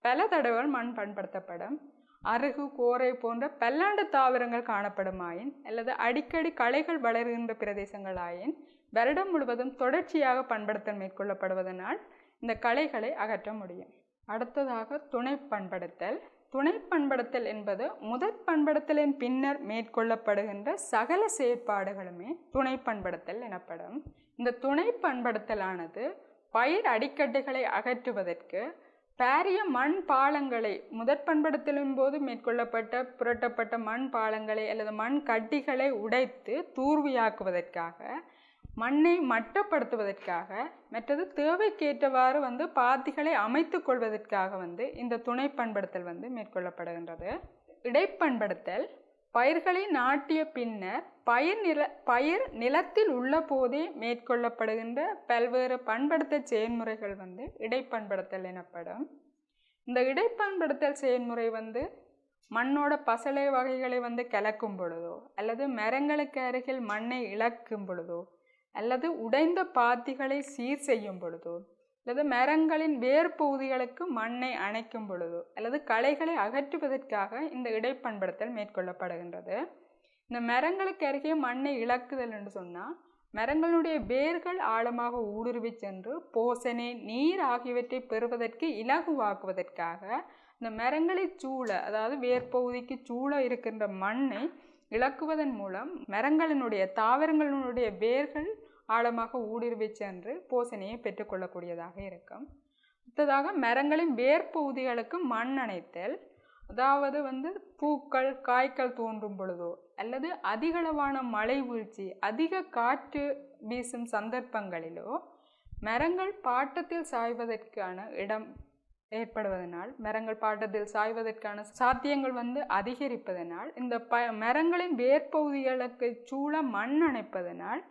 பல தடவைகள் மண் பண்படுத்தப்படும். அருகு கோரை போன்ற பல்லாண்டு தாவரங்கள் காணப்படுமாயின் அல்லது அடிக்கடி களைகள் வளர்கின்ற பிரதேசங்களாயின் வருடம் முழுவதும் தொடர்ச்சியாக பண்படுத்தல் மேற்கொள்ளப்படுவதனால் இந்த களைகளை அகற்ற முடியும். அடுத்ததாக துணை பண்படுத்தல். துணை பண்படுத்தல் என்பது முதற் பண்படுத்தலின் பின்னர் மேற்கொள்ளப்படுகின்ற சகல செயற்பாடுகளுமே துணை பண்படுத்தல் எனப்படும். இந்த துணை பண்படுத்தலானது பயிர் அடிக்கட்டைகளை அகற்றுவதற்கு பாரிய மண் பாலங்களை முதற் பண்படுத்தலின் போது மேற்கொள்ளப்பட்ட புரட்டப்பட்ட மண் பாலங்களை அல்லது மண் கட்டிகளை உடைத்து தூர்வியாக்குவதற்காக மண்ணை மட்டப்படுத்துவதற்காக மற்றது தேவைக்கேற்றவாறு வந்து பாத்திகளை அமைத்து கொள்வதற்காக வந்து இந்த துணை பண்படுத்தல் வந்து மேற்கொள்ளப்படுகின்றது. இடைப்பண்படுத்தல் பயிர்களை நாட்டிய பின்னர் பயிர் நிலத்தில் உள்ள போதே மேற்கொள்ளப்படுகின்ற பல்வேறு பண்படுத்தல் செயல்முறைகள் வந்து இடைப்பண்படுத்தல் எனப்படும். இந்த இடைப்பண்படுத்தல் செயல்முறை வந்து மண்ணோட பசலை வகைகளை வந்து கலக்கும் பொழுதோ அல்லது மரங்களுக்கு அருகில் மண்ணை இழக்கும் பொழுதோ அல்லது உடைந்த பாத்திகளை சீர் செய்யும் பொழுதோ அல்லது மரங்களின் வேர் பகுதிகளுக்கு மண்ணை அணைக்கும் பொழுதோ அல்லது களைகளை அகற்றுவதற்காக இந்த இடைப்பண்படுத்தல் மேற்கொள்ளப்படுகின்றது. இந்த மரங்களுக்கு அருகே மண்ணை இழக்குதல் என்று சொன்னால் மரங்களுடைய வேர்கள் ஆழமாக ஊடுருவி சென்று போசனை நீர் ஆகியவற்றை பெறுவதற்கு இலகுவாக்குவதற்காக இந்த மரங்களை சூழ அதாவது வேர்பகுதிக்கு சூழ இருக்கின்ற மண்ணை இழக்குவதன் மூலம் மரங்களினுடைய தாவரங்களினுடைய வேர்கள் ஆழமாக ஊடுருவி சென்று போசனையை பெற்றுக்கொள்ளக்கூடியதாக இருக்கும். அடுத்ததாக மரங்களின் வேர்பகுதிகளுக்கு மண் அணைத்தல். அதாவது வந்து பூக்கள் காய்கள் தோன்றும் பொழுதோ அல்லது அதிகளவான மழை வீழ்ச்சி அதிக காற்று வீசும் சந்தர்ப்பங்களிலோ மரங்கள் பாட்டத்தில் சாய்வதற்கான இடம் ஏற்படுவதனால் மரங்கள் பாட்டத்தில் சாய்வதற்கான சாத்தியங்கள் வந்து அதிகரிப்பதனால் இந்த மரங்களின் வேர்பகுதிகளுக்கு சூழ மண் அணைப்பதனால்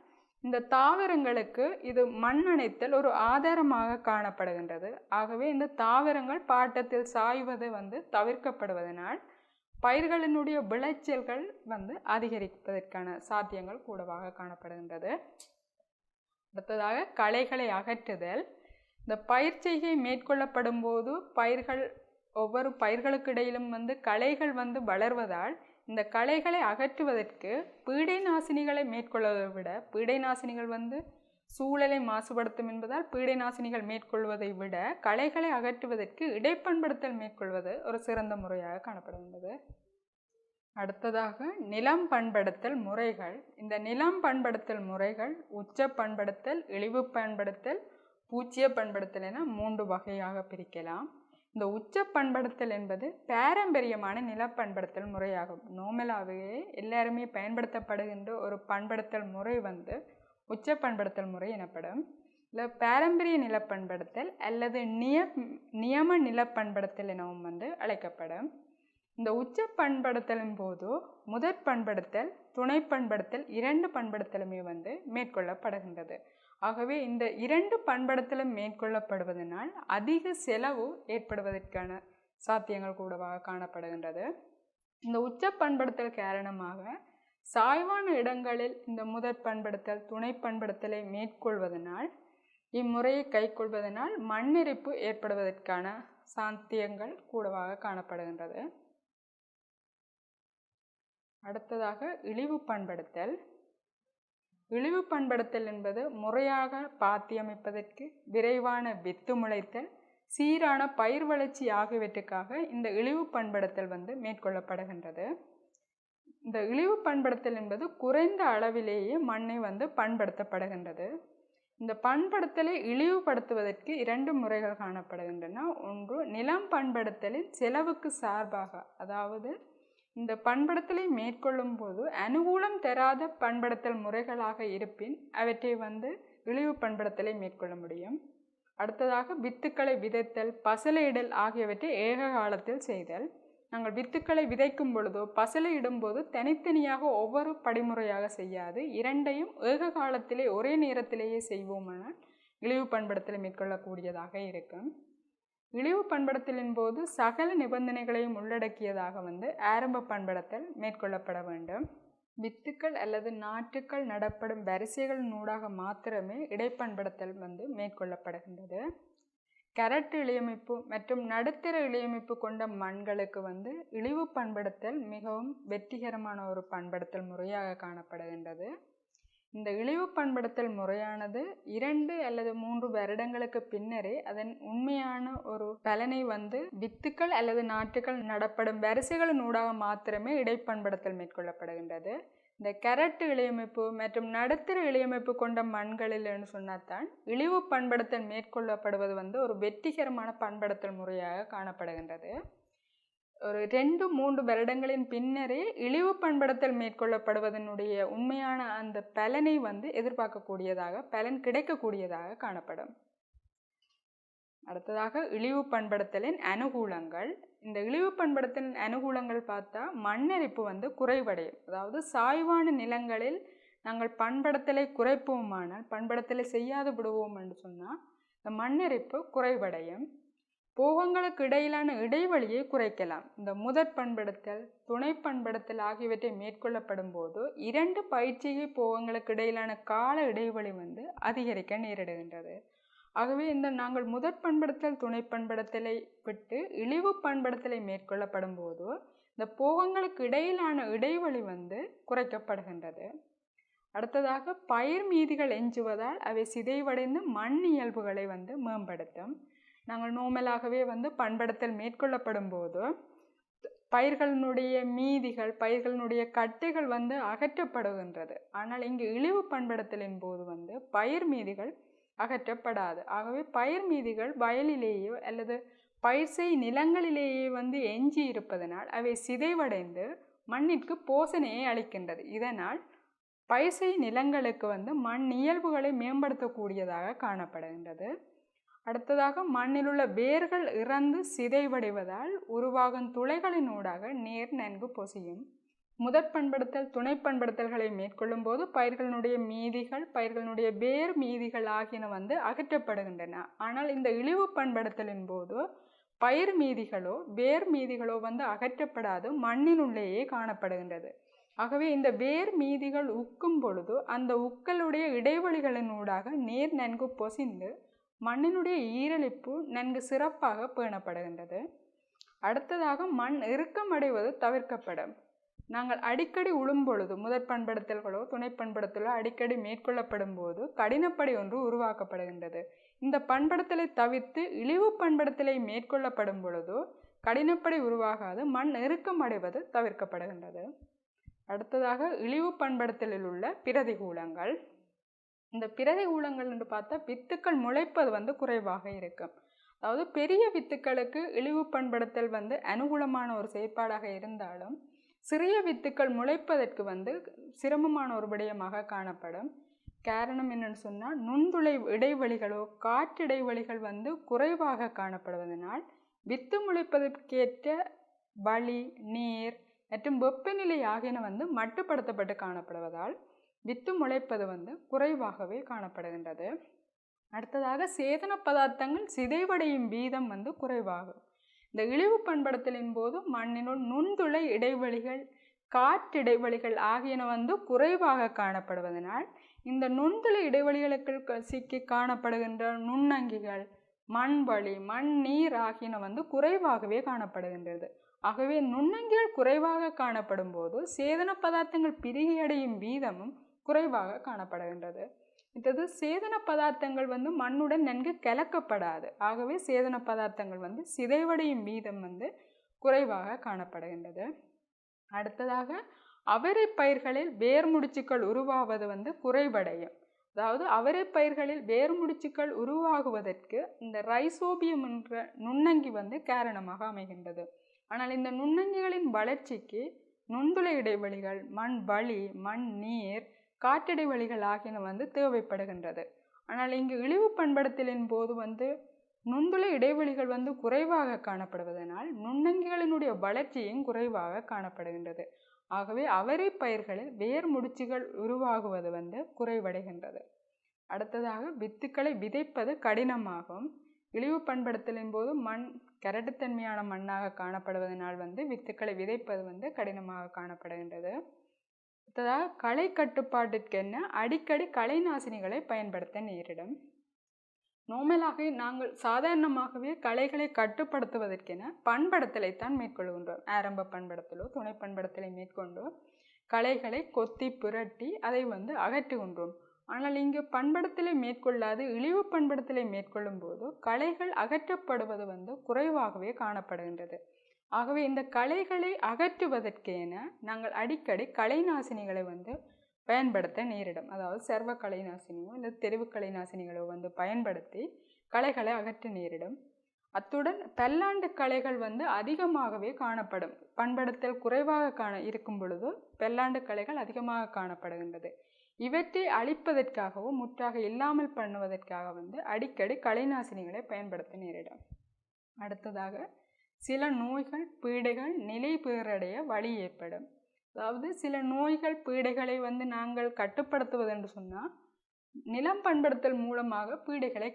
இந்த தாவரங்களுக்கு இது மண் அணைத்தல் ஒரு ஆதாரமாக காணப்படுகின்றது. ஆகவே இந்த தாவரங்கள் பாட்டத்தில் சாய்வது வந்து தவிர்க்கப்படுவதனால் பயிர்களினுடைய விளைச்சல்கள் வந்து அதிகரிப்பதற்கான சாத்தியங்கள் கூடவாக காணப்படுகின்றது. அடுத்ததாக களைகளை அகற்றுதல். இந்த பயிர் செய்கை மேற்கொள்ளப்படும் போது ஒவ்வொரு பயிர்களுக்கு இடையிலும் வந்து களைகள் வந்து வளர்வதால் இந்த களைகளை அகற்றுவதற்கு பீடை நாசினிகளை மேற்கொள்வதை விட பீடை நாசினிகள் வந்து சூழலை மாசுபடுத்தும் என்பதால் பீடை நாசினிகள் மேற்கொள்வதை விட களைகளை அகற்றுவதற்கு இடைப்பண்படுத்தல் மேற்கொள்வது ஒரு சிறந்த முறையாக காணப்படுகின்றது. அடுத்ததாக நிலம் பண்படுத்தல் முறைகள். இந்த நிலம் பண்படுத்தல் முறைகள் உச்ச பண்படுத்தல், இழிவு பண்படுத்தல், பூச்சிய பண்படுத்தல் என 3 வகையாக பிரிக்கலாம். இந்த உச்ச பண்படுத்தல் என்பது பாரம்பரியமான நிலப்பண்படுத்தல் முறையாகும். நோமலாகவே எல்லாருமே பயன்படுத்தப்படுகின்ற ஒரு பண்படுத்தல் முறை வந்து உச்ச பண்படுத்தல் முறை எனப்படும். இல்லை பாரம்பரிய நிலப்பண்படுத்தல் அல்லது நியம நிலப்பண்படுத்தல் எனவும் வந்து அழைக்கப்படும். இந்த உச்ச பண்படுத்தலின் போது முதற் பண்படுத்தல், துணை பண்படுத்தல் 2 பண்படுத்தலுமே வந்து மேற்கொள்ளப்படுகின்றது. ஆகவே இந்த 2 பண்படுத்தலும் மேற்கொள்ளப்படுவதனால் அதிக செலவு ஏற்படுவதற்கான சாத்தியங்கள் கூடவாக காணப்படுகின்றது. இந்த உச்ச பண்படுத்தல் காரணமாக சாய்வான இடங்களில் இந்த முதற் பண்படுத்தல், துணை பண்படுத்தலை மேற்கொள்வதனால், இம்முறையை கைக்கொள்வதனால் மண்ணெரிப்பு ஏற்படுவதற்கான சாத்தியங்கள் கூடவாக காணப்படுகின்றது. அடுத்ததாக இழிவு பண்படுத்தல். இழிவு பண்படுத்தல் என்பது முறையாக பாத்தியமைப்பதற்கு, விரைவான வித்து முளைத்தல், சீரான பயிர் வளர்ச்சி ஆகியவற்றுக்காக இந்த இழிவு பண்படுத்தல் வந்து மேற்கொள்ளப்படுகின்றது. இந்த இழிவு பண்படுத்தல் என்பது குறைந்த அளவிலேயே மண்ணை வந்து பண்படுத்தப்படுகின்றது. இந்த பண்படுத்தலை இழிவுபடுத்துவதற்கு 2 முறைகள் காணப்படுகின்றன. ஒன்று நிலம் பண்படுத்தலின் செலவுக்கு சார்பாக, அதாவது இந்த பண்படுத்தலை மேற்கொள்ளும் போது அனுகூலம் தராத பண்படுத்தல் முறைகளாக இருப்பின் அவற்றை வந்து இழிவு பண்படுத்தலை மேற்கொள்ள முடியும். அடுத்ததாக வித்துக்களை விதைத்தல், பசலையிடல் ஆகியவற்றை ஏக காலத்தில் செய்தல். நாங்கள் வித்துக்களை விதைக்கும் பொழுதோ பசலை இடும்போது தனித்தனியாக ஒவ்வொரு படிமுறையாக செய்யாது, 2ஐயும் ஏக காலத்திலே ஒரே நேரத்திலேயே செய்வோமானால் இழிவு பண்படுத்தலை மேற்கொள்ளக்கூடியதாக இருக்கும். இழிவு பண்படுத்தலின் போது சகல நிபந்தனைகளையும் உள்ளடக்கியதாக வந்து ஆரம்ப பண்படுத்தல் மேற்கொள்ளப்பட வேண்டும். வித்துக்கள் அல்லது நாற்றுக்கள் நடப்படும் வரிசைகளினூடாக மாத்திரமே இடைப்பண்படுத்தல் வந்து மேற்கொள்ளப்படுகின்றது. கரட்டு இழையமைப்பு மற்றும் நடுத்தர இழையமைப்பு கொண்ட மண்களுக்கு வந்து இழிவு பண்படுத்தல் மிகவும் வெற்றிகரமான ஒரு பண்படுத்தல் முறையாக காணப்படுகின்றது. இந்த இழிவு பண்படுத்தல் முறையானது 2 அல்லது 3 வருடங்களுக்கு பின்னரே அதன் உண்மையான ஒரு பலனை வந்து வித்துக்கள் அல்லது நாற்றுகள் நடப்படும் வரிசைகளினூடாக மாத்திரமே இடைப்பண்படுத்தல் மேற்கொள்ளப்படுகின்றது. இந்த கரட்டு இழையமைப்பு மற்றும் நடுத்தர இழையமைப்பு கொண்ட மண்களில் சொன்னால்தான் இழிவு பண்படுத்தல் மேற்கொள்ளப்படுவது வந்து ஒரு வெற்றிகரமான பண்படுத்தல் முறையாக காணப்படுகின்றது. ஒரு 2-3 வருடங்களின் பின்னரே இழிவு பண்படுத்தல் மேற்கொள்ளப்படுவதனுடைய உண்மையான அந்த பலனை வந்து எதிர்பார்க்கக்கூடியதாக, பலன் கிடைக்கக்கூடியதாக காணப்படும். அடுத்ததாக இழிவு பண்படுத்தலின் அனுகூலங்கள். இந்த இழிவு பண்படுத்தலின் அனுகூலங்கள் பார்த்தா மண்ணரிப்பு வந்து குறைவடையும். அதாவது சாய்வான நிலங்களில் நாங்கள் பண்படுத்தலை குறைப்போமானால், பண்படுத்தலை செய்யாது விடுவோம் என்று சொன்னால் இந்த மண்ணரிப்பு குறைவடையும். போகங்களுக்கு இடையிலான இடைவெளியை குறைக்கலாம். இந்த முதற் பண்படுத்தல், துணை பண்படுத்தல் ஆகியவற்றை மேற்கொள்ளப்படும் போது 2 பயிற்சிகை போகங்களுக்கு இடையிலான கால இடைவெளி வந்து அதிகரிக்க நேரிடுகின்றது. ஆகவே இந்த நாங்கள் முதற் பண்படுத்தல், துணை பண்படுத்தலை விட்டு இழிவு பண்படுத்தலை மேற்கொள்ளப்படும் போது இந்த போகங்களுக்கு இடையிலான இடைவெளி வந்து குறைக்கப்படுகின்றது. அடுத்ததாக பயிர் மீதிகள் எஞ்சுவதால் அவை சிதைவடைந்து மண் இயல்புகளை வந்து மேம்படுத்தும். நாங்கள் நோமலாகவே வந்து பண்படுத்தல் மேற்கொள்ளப்படும் போது பயிர்களினுடைய மீதிகள், பயிர்களினுடைய கட்டைகள் வந்து அகற்றப்படுகின்றது. ஆனால் இங்கு இழிவு பண்படுத்தலின் போது வந்து பயிர் மீதிகள் அகற்றப்படாது. ஆகவே பயிர் மீதிகள் வயலிலேயோ அல்லது பயிர் செய் நிலங்களிலேயே வந்து எஞ்சி இருப்பதனால் அவை சிதைவடைந்து மண்ணிற்கு போசனையை அளிக்கின்றது. இதனால் பயிர் செய் நிலங்களுக்கு வந்து மண் இயல்புகளை மேம்படுத்தக்கூடியதாக காணப்படுகின்றது. அடுத்ததாக மண்ணில் உள்ள வேர்கள் இறந்து சிதைவடைவதால் உருவாகும் துளைகளினூடாக நீர் நன்கு பொசியும். முதற் பண்படுத்தல், துணை பண்படுத்தல்களை மேற்கொள்ளும் போது பயிர்களினுடைய மீதிகள், பயிர்களினுடைய வேர் மீதிகள் ஆகியன வந்து அகற்றப்படுகின்றன. ஆனால் இந்த இழிவு பண்படுத்தலின் போது பயிர் மீதிகளோ வேர் மீதிகளோ வந்து அகற்றப்படாது, மண்ணினுள்ளேயே காணப்படுகின்றது. ஆகவே இந்த வேர் மீதிகள் உக்கும் பொழுது அந்த உக்களுடைய இடைவெளிகளினூடாக நீர் நன்கு பொசிந்து மண்ணினுடைய ஈரலிப்பு நன்கு சிறப்பாக பேணப்படுகின்றது. அடுத்ததாக மண் இறுக்கமடைவது தவிர்க்கப்படும். நாங்கள் அடிக்கடி உழும் பொழுது முதற் பண்படுத்தல்களோ துணை பண்படுத்தலோ அடிக்கடி மேற்கொள்ளப்படும் போது கடினப்படை ஒன்று உருவாக்கப்படுகின்றது. இந்த பண்படுத்தலை தவிர்த்து இழிவு பண்படுத்தலை மேற்கொள்ளப்படும் பொழுது கடினப்படை உருவாகாது மண் இறுக்கம் அடைவது தவிர்க்கப்படுகின்றது. அடுத்ததாக இழிவு பண்படுத்தலில் உள்ள பிரதிகூலங்கள். இந்த பிரதிகூலங்கள் என்று பார்த்தா வித்துக்கள் முளைப்பது குறைவாக இருக்கும். அதாவது பெரிய வித்துக்களுக்கு இழிவு பண்படுத்தல் அனுகூலமான ஒரு செயற்பாடாக இருந்தாலும் சிறிய வித்துக்கள் முளைப்பதற்கு சிரமமான ஒரு விடயமாக காணப்படும். காரணம் என்னன்னு சொன்னால் நுண்துளை இடைவெளிகளோ காற்று இடைவெளிகள் குறைவாக காணப்படுவதனால் வித்து முளைப்பதற்கேற்ற வளி, நீர் மற்றும் வெப்பநிலை ஆகியன மட்டுப்படுத்தப்பட்டு காணப்படுவதால் வித்து முளைப்பது குறைவாகவே காணப்படுகின்றது. அடுத்ததாக சேதன பதார்த்தங்கள் சிதைவடையும் வீதம் குறைவாகும். இந்த இழிவு பண்படுத்தலின் போது மண்ணினுள் நுண்துளை இடைவெளிகள், காற்று இடைவெளிகள் ஆகியன குறைவாக காணப்படுவதனால் இந்த நுண்துளை இடைவெளிகளுக்கு சிக்கி காணப்படுகின்ற நுண்ணங்கிகள், மண்வளி, மண், நீர் ஆகியன குறைவாகவே காணப்படுகின்றது. ஆகவே நுண்ணங்கிகள் குறைவாக காணப்படும் போது சேதன பதார்த்தங்கள் பிரிகையடையும் வீதமும் குறைவாக காணப்படுகின்றது. இது சேதன பதார்த்தங்கள் மண்ணுடன் நன்கு கலக்கப்படாது. ஆகவே சேதன பதார்த்தங்கள் சிதைவடையும் வீதம் குறைவாக காணப்படுகின்றது. அடுத்ததாக அவரை பயிர்களில் வேர்முடிச்சுக்கள் உருவாவது குறைவடையும். அதாவது அவரை பயிர்களில் வேர்முடிச்சுக்கள் உருவாகுவதற்கு இந்த ரைசோபியம் என்ற நுண்ணங்கி காரணமாக அமைகின்றது. ஆனால் இந்த நுண்ணங்கிகளின் வளர்ச்சிக்கு நுண்துளை இடைவெளிகள், மண் வளி, மண், நீர், காற்றிடைவெளிகள் ஆகியன தேவைப்படுகின்றது. ஆனால் இங்கு இழிவு பண்படுத்தலின் போது நுண்துளை இடைவெளிகள் குறைவாக காணப்படுவதனால் நுண்ணங்கிகளினுடைய வளர்ச்சியும் குறைவாக காணப்படுகின்றது. ஆகவே அவரை பயிர்களில் வேர் முடிச்சுகள் உருவாகுவது குறைவடைகின்றது. அடுத்ததாக வித்துக்களை விதைப்பது கடினமாகும். இழிவு பண்படுத்தலின் போது மண் கரட்டுத்தன்மையான மண்ணாக காணப்படுவதனால் வித்துக்களை விதைப்பது கடினமாக காணப்படுகின்றது. அடுத்ததாக களை கட்டுப்பாட்டிற்கென அடிக்கடி களை நாசினிகளை பயன்படுத்த நேரிடும். நோமலாக நாங்கள் சாதாரணமாகவே களைகளை கட்டுப்படுத்துவதற்கென பண்படுத்தலைத்தான் மேற்கொள்கின்றோம். ஆரம்ப பண்படுத்தலோ துணை பண்படுத்தலை மேற்கொண்டு களைகளை கொத்தி புரட்டி அதை அகற்றுகின்றோம். ஆனால் இங்கு பண்படுத்தலை மேற்கொள்ளாது இழிவு பண்படுத்தலை மேற்கொள்ளும் போது களைகள் அகற்றப்படுவது குறைவாகவே காணப்படுகின்றது. ஆகவே இந்த களைகளை அகற்றுவதற்கென நாங்கள் அடிக்கடி களை நாசினிகளை பயன்படுத்த நேரிடும். அதாவது சர்வ களை நாசினியோ இல்லை தெரிவு களை நாசினிகளோ பயன்படுத்தி களைகளை அகற்ற நேரிடும். அத்துடன் பல்லாண்டு களைகள் அதிகமாகவே காணப்படும். பண்படுத்தல் குறைவாக இருக்கும் பொழுது பல்லாண்டு களைகள் அதிகமாக காணப்படுகின்றது. இவற்றை அழிப்பதற்காகவோ முற்றாக இல்லாமல் பண்ணுவதற்காக அடிக்கடி களை நாசினிகளை பயன்படுத்த நேரிடும். அடுத்ததாக சில நோய்கள், பீடைகள் நிலை பேரடைய வழி ஏற்படும். அதாவது சில நோய்கள், பீடைகளை நாங்கள் கட்டுப்படுத்துவது என்று சொன்னால் நிலம் பண்படுத்தல் மூலமாக பீடைகளை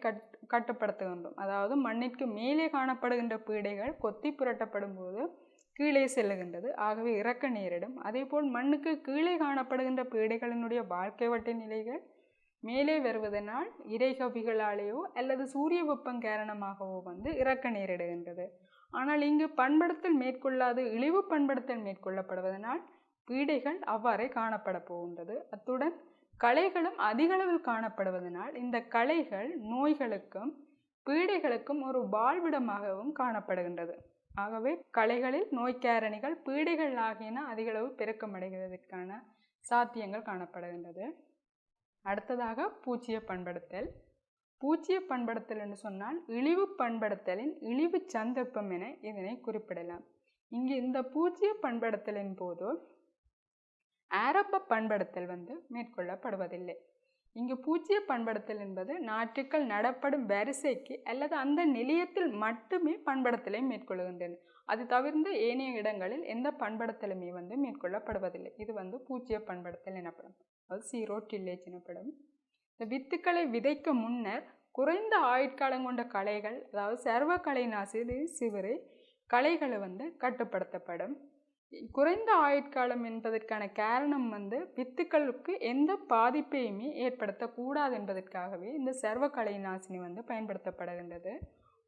கட்டுப்படுத்துகின்றோம். அதாவது மண்ணிற்கு மேலே காணப்படுகின்ற பீடைகள் கொத்தி புரட்டப்படும் போது கீழே செல்லுகின்றது. ஆகவே இறக்க நேரிடும். அதேபோல் மண்ணுக்கு கீழே காணப்படுகின்ற பீடைகளினுடைய வாழ்க்கை வட்ட நிலைகள் மேலே வருவதனால் இறைகவிகளாலேயோ அல்லது சூரிய வெப்பம் காரணமாகவோ இறக்க நேரிடுகின்றது. ஆனால் இங்கு பண்படுத்தல் மேற்கொள்ளாது இழிவு பண்படுத்தல் மேற்கொள்ளப்படுவதனால் பீடைகள் அவ்வாறே காணப்பட போகின்றது. அத்துடன் களைகளும் அதிகளவில் காணப்படுவதனால் இந்த களைகள் நோய்களுக்கும் பீடைகளுக்கும் ஒரு வாழ்விடமாகவும் காணப்படுகின்றது. ஆகவே களைகளில் நோய்க்காரணிகள், பீடைகள் ஆகியன அதிகளவு பெருக்கமடைகிறதுக்கான சாத்தியங்கள் காணப்படுகின்றது. அடுத்ததாக பூச்சிய பண்படுத்தல். பூச்சிய பண்படுத்தல் என்று சொன்னால் இழிவு பண்படுத்தலின் இழிவு சந்தர்ப்பம் என இதனை குறிப்பிடலாம். இங்கு இந்த பூச்சிய பண்படுத்தலின் போது ஆரம்ப பண்படுத்தல் மேற்கொள்ளப்படுவதில்லை. இங்கு பூச்சிய பண்படுத்தல் என்பது நாற்றுக்கள் நடப்படும் வரிசைக்கு அல்லது அந்த நிலையத்தில் மட்டுமே பண்படுத்தலை மேற்கொள்கின்றன. அது தவிர்த்து ஏனைய இடங்களில் எந்த பண்படுத்தலுமே மேற்கொள்ளப்படுவதில்லை. இது பூச்சிய பண்படுத்தல் எனப்படும். அது சீரோ டில்லேஜ் எனப்படும். இந்த வித்துக்களை விதைக்க முன்னர் குறைந்த ஆயுட்காலம் கொண்ட களைகள், அதாவது சர்வ களை நாசினி சிவரை களைகளை கட்டுப்படுத்தப்படும். குறைந்த ஆயுட்காலம் என்பதற்கான காரணம் வித்துக்களுக்கு எந்த பாதிப்பையுமே ஏற்படுத்தக்கூடாது என்பதற்காகவே இந்த சர்வ களை நாசினி பயன்படுத்தப்படுகின்றது.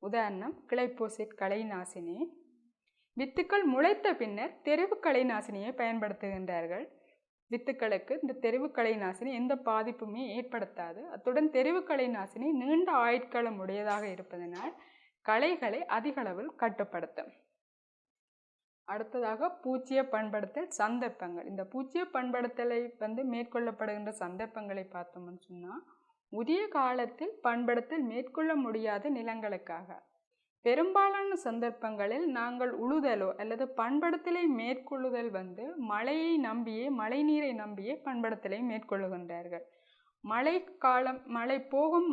உதாரணம் கிளைபோசைட் களை நாசினி. வித்துக்கள் முளைத்த பின்னர் தெரிவு களை நாசினியை பயன்படுத்துகின்றார்கள். வித்துக்களுக்கு இந்த தெரிவு களை நாசினி எந்த பாதிப்புமே ஏற்படுத்தாது. அத்துடன் தெரிவு களை நாசினி நீண்ட ஆயுட்காலம் உடையதாக இருப்பதனால் களைகளை அதிக அளவில் கட்டுப்படுத்தும். அடுத்ததாக பூச்சிய பண்படுத்தல் சந்தர்ப்பங்கள். இந்த பூச்சிய பண்படுத்தலை மேற்கொள்ளப்படுகின்ற சந்தர்ப்பங்களை பார்த்தோம்னு சொன்னால், உரிய காலத்தில் பண்படுத்தல் மேற்கொள்ள முடியாத நிலங்களுக்காக. பெரும்பாலான சந்தர்ப்பங்களில் நாங்கள் உழுதலோ அல்லது பண்படுத்தலை மேற்கொள்ளுதல் மழையை நம்பியே, மழை நீரை நம்பியே பண்படுத்தலை மேற்கொள்ளுகின்றார்கள். மழை போகும்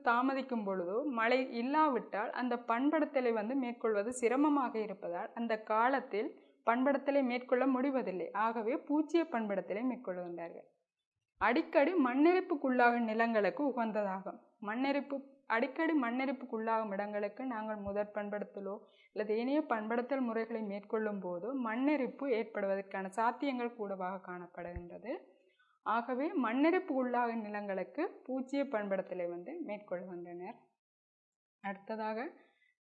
தாமதிக்கும் பொழுதோ, மழை இல்லாவிட்டால் அந்த பண்படுத்தலை மேற்கொள்வது சிரமமாக இருப்பதால் அந்த காலத்தில் பண்படுத்தலை மேற்கொள்ள முடிவதில்லை. ஆகவே பூச்சிய பண்படுத்தலை மேற்கொள்ளுகின்றார்கள். அடிக்கடி மண்ணெரிப்புக்குள்ளாகும் நிலங்களுக்கு உகந்ததாகும். அடிக்கடி மண்ணெரிப்புக்குள்ளாகும் இடங்களுக்கு நாங்கள் முதற் பண்படுத்தலோ அல்லது ஏனைய பண்படுத்தல் முறைகளை மேற்கொள்ளும் போது மண்ணெரிப்பு ஏற்படுவதற்கான சாத்தியங்கள் கூடவாக காணப்படுகின்றது. ஆகவே மண்ணெரிப்பு உள்ளாகும் நிலங்களுக்கு பூச்சிய பண்படுத்தலை மேற்கொள்கின்றனர். அடுத்ததாக